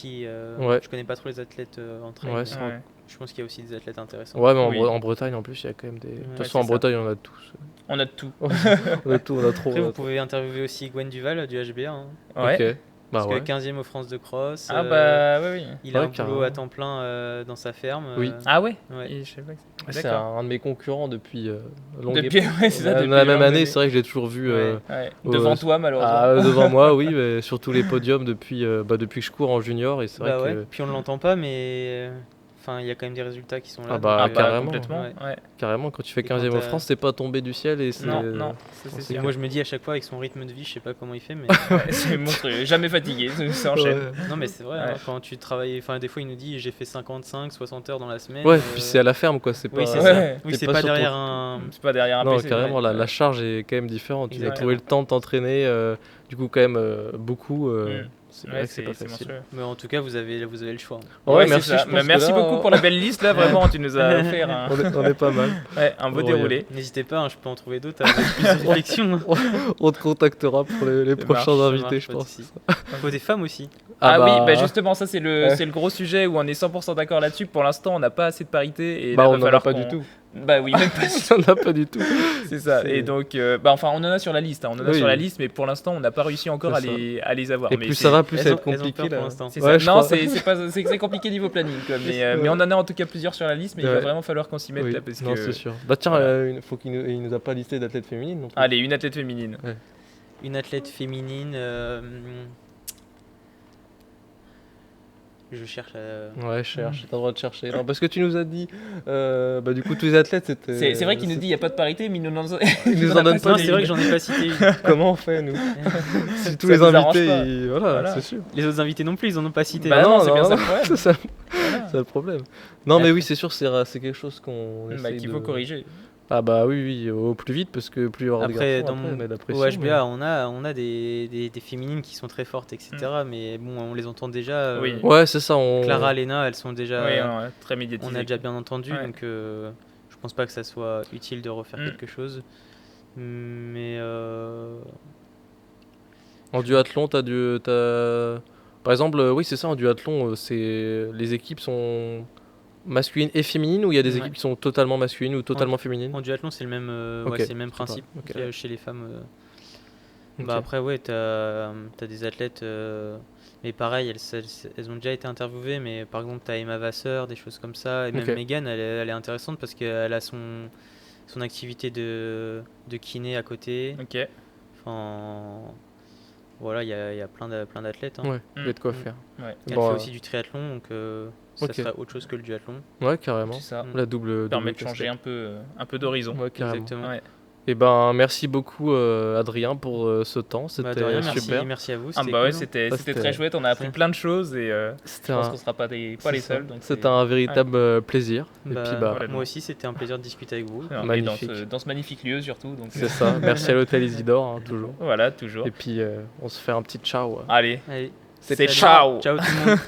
Ouais. je connais pas trop les athlètes en trail. Ouais, mais c'est Ouais. je pense qu'il y a aussi des athlètes intéressants. ouais, mais Oui. en Bretagne en plus, il y a quand même des. De toute Ouais, façon, en c'est ça. Bretagne, on a tous. On a de tout. On a tout, on a trop. Après, on a vous trop. pouvez interviewer aussi Gwen Duval du HBA, hein, Ouais. Ok. Bah parce ouais. que 15e aux France de cross. Ah bah oui oui. Il a Ouais, un boulot carrément. à temps plein dans sa ferme. Oui. Ah ouais. Ouais. Et je sais pas. C'est D'accord. un de mes concurrents depuis longue Depuis époque. ouais c'est ça. Dans Depuis la même longues année, années. c'est vrai que je l'ai toujours vu. Ouais. Ouais. Ouais. Devant toi malheureusement. Devant moi, oui, mais sur tous les podiums depuis que je cours en junior. Et c'est vrai Bah ouais. que Puis on ne l'entend pas, mais enfin il y a quand même des résultats qui sont là. Ah bah, Ah donc, bah carrément. complètement. Ouais. Ouais. carrément, quand tu fais Et quand 15e en t'as- France, c'est pas tombé du ciel. Et c'est, Non non. Ça, c'est c'est et sûr. moi je me dis à chaque fois avec son rythme de vie, je sais pas comment il fait, mais Ouais, c'est monstrueux. Jamais fatigué. Ça enchaîne. Ouais. non mais c'est vrai. hein, Ouais. quand tu travailles, enfin des fois il nous dit j'ai fait 55, 60 heures dans la semaine. Ouais, puis c'est à la ferme, quoi. C'est Oui pas. c'est Ouais. ça. Oui t'es c'est pas pas sur ton- derrière un. C'est pas derrière un Non, PC. carrément, ouais. la charge est quand même différente. Tu dois Exactement. trouver le temps de t'entraîner, du coup, quand même beaucoup. C'est vrai Ouais, que c'est pas facile. monstrueux. Mais en tout cas vous avez le choix. Ouais, c'est merci, ça. je pense Mais que merci là, beaucoup pour la belle liste là. Vraiment, tu nous as offert un, On est pas mal. ouais, un beau Bon, déroulé. N'hésitez pas, hein, je peux en trouver d'autres avec plus de réflexion. On te contactera pour les prochains Ça invités, marche, je pas de pense. souci. Il faut des femmes aussi. Ah, oui, bah, bah justement, ça c'est le, Ouais. c'est le gros sujet où on est 100% d'accord là-dessus. Pour l'instant, on n'a pas assez de parité. Et bah, là, on va n'en a falloir pas qu'on- du tout. Bah oui, même pas. On n'en a pas du tout. C'est ça. C'est- Et donc, bah enfin, on en a sur la liste. Hein. On en a Oui. sur la liste, mais pour l'instant, on n'a pas réussi encore à C'est ça. les avoir. Et mais plus c'est- ça va, plus ça va Elles être ont peur compliqué. pour là. l'instant. C'est Ouais, ça. je Non, crois. c'est compliqué niveau planning, quoi. Mais Ouais. on en a en tout cas plusieurs sur la liste, mais il va Ouais. vraiment falloir qu'on s'y mette Oui. là parce Non, que. c'est sûr. Bah tiens, Voilà. faut il nous a pas listé d'athlètes féminines non plus. Allez, une athlète féminine. Une athlète féminine. Je cherche. Ouais, cherche, t'as le droit de chercher. Non, parce que tu nous as dit, bah du coup tous les athlètes c'était. C'est vrai qu'il nous dit il n'y a pas de parité, mais il nous en Il nous en donne pas Non, des- c'est vrai que j'en ai pas cité. Comment on fait nous Si tous Ça les nous arrange invités, pas. voilà, Voilà. c'est sûr. Les autres invités non plus, ils en ont pas cité. Bah non, c'est bien ça le problème. C'est ça, Voilà. c'est le problème. Non, mais oui, c'est sûr, c'est quelque chose qu'on Bah, essaye qu'il de- faut corriger. Ah bah oui, au plus vite, parce que plus il y aura Après, des garçons, on met de la pression. au HBA, on a des féminines qui sont très fortes, etc. Mais bon, on les entend déjà. Oui. Ouais, c'est ça. Clara, Lena, elles sont déjà. Oui, très médiatisées. On a déjà bien entendu, Ouais. donc je pense pas que ça soit utile de refaire quelque chose. Mais En duathlon, par exemple, oui, c'est ça, en duathlon, les équipes sont masculines et féminines, ou il y a des équipes qui sont totalement masculines ou totalement féminines? en duathlon, c'est le même, Ok, c'est le même je sais pas. principe Ok. chez les femmes. Ok. Bah après, ouais, t'as des athlètes, mais pareil, elles ont déjà été interviewées, mais par exemple, t'as Emma Vasseur, des choses comme ça, et même Ok. Megan, elle est intéressante parce qu'elle a son activité de kiné à côté. Ok. Enfin, voilà, il y a plein d'athlètes. Hein. Ouais, il y a de quoi faire. Ouais. Elle Bon, fait aussi du triathlon, donc ça ok. serait autre chose que le duathlon. Ouais, carrément. C'est ça. La double Permet de casquette. changer un peu d'horizon. Ouais, carrément. Exactement. Ouais. Et ben, merci beaucoup, Adrien, pour ce temps. Bah, de rien, C'était merci, super. merci à vous. Ah C'était bah ouais, cool, hein. c'était Ça, très chouette. On a appris plein de choses et je C'était pense un, qu'on sera pas les seuls. donc c'était un véritable plaisir. Et Bah, puis, bah, voilà. moi aussi, c'était un plaisir de discuter avec vous. Et magnifique. dans ce magnifique lieu surtout. Donc, c'est ça. Merci à l'hôtel Isidore, hein, toujours. voilà, toujours. Et puis, on se fait un petit ciao. Allez, Allez, c'est salut. ciao. Ciao tout le monde.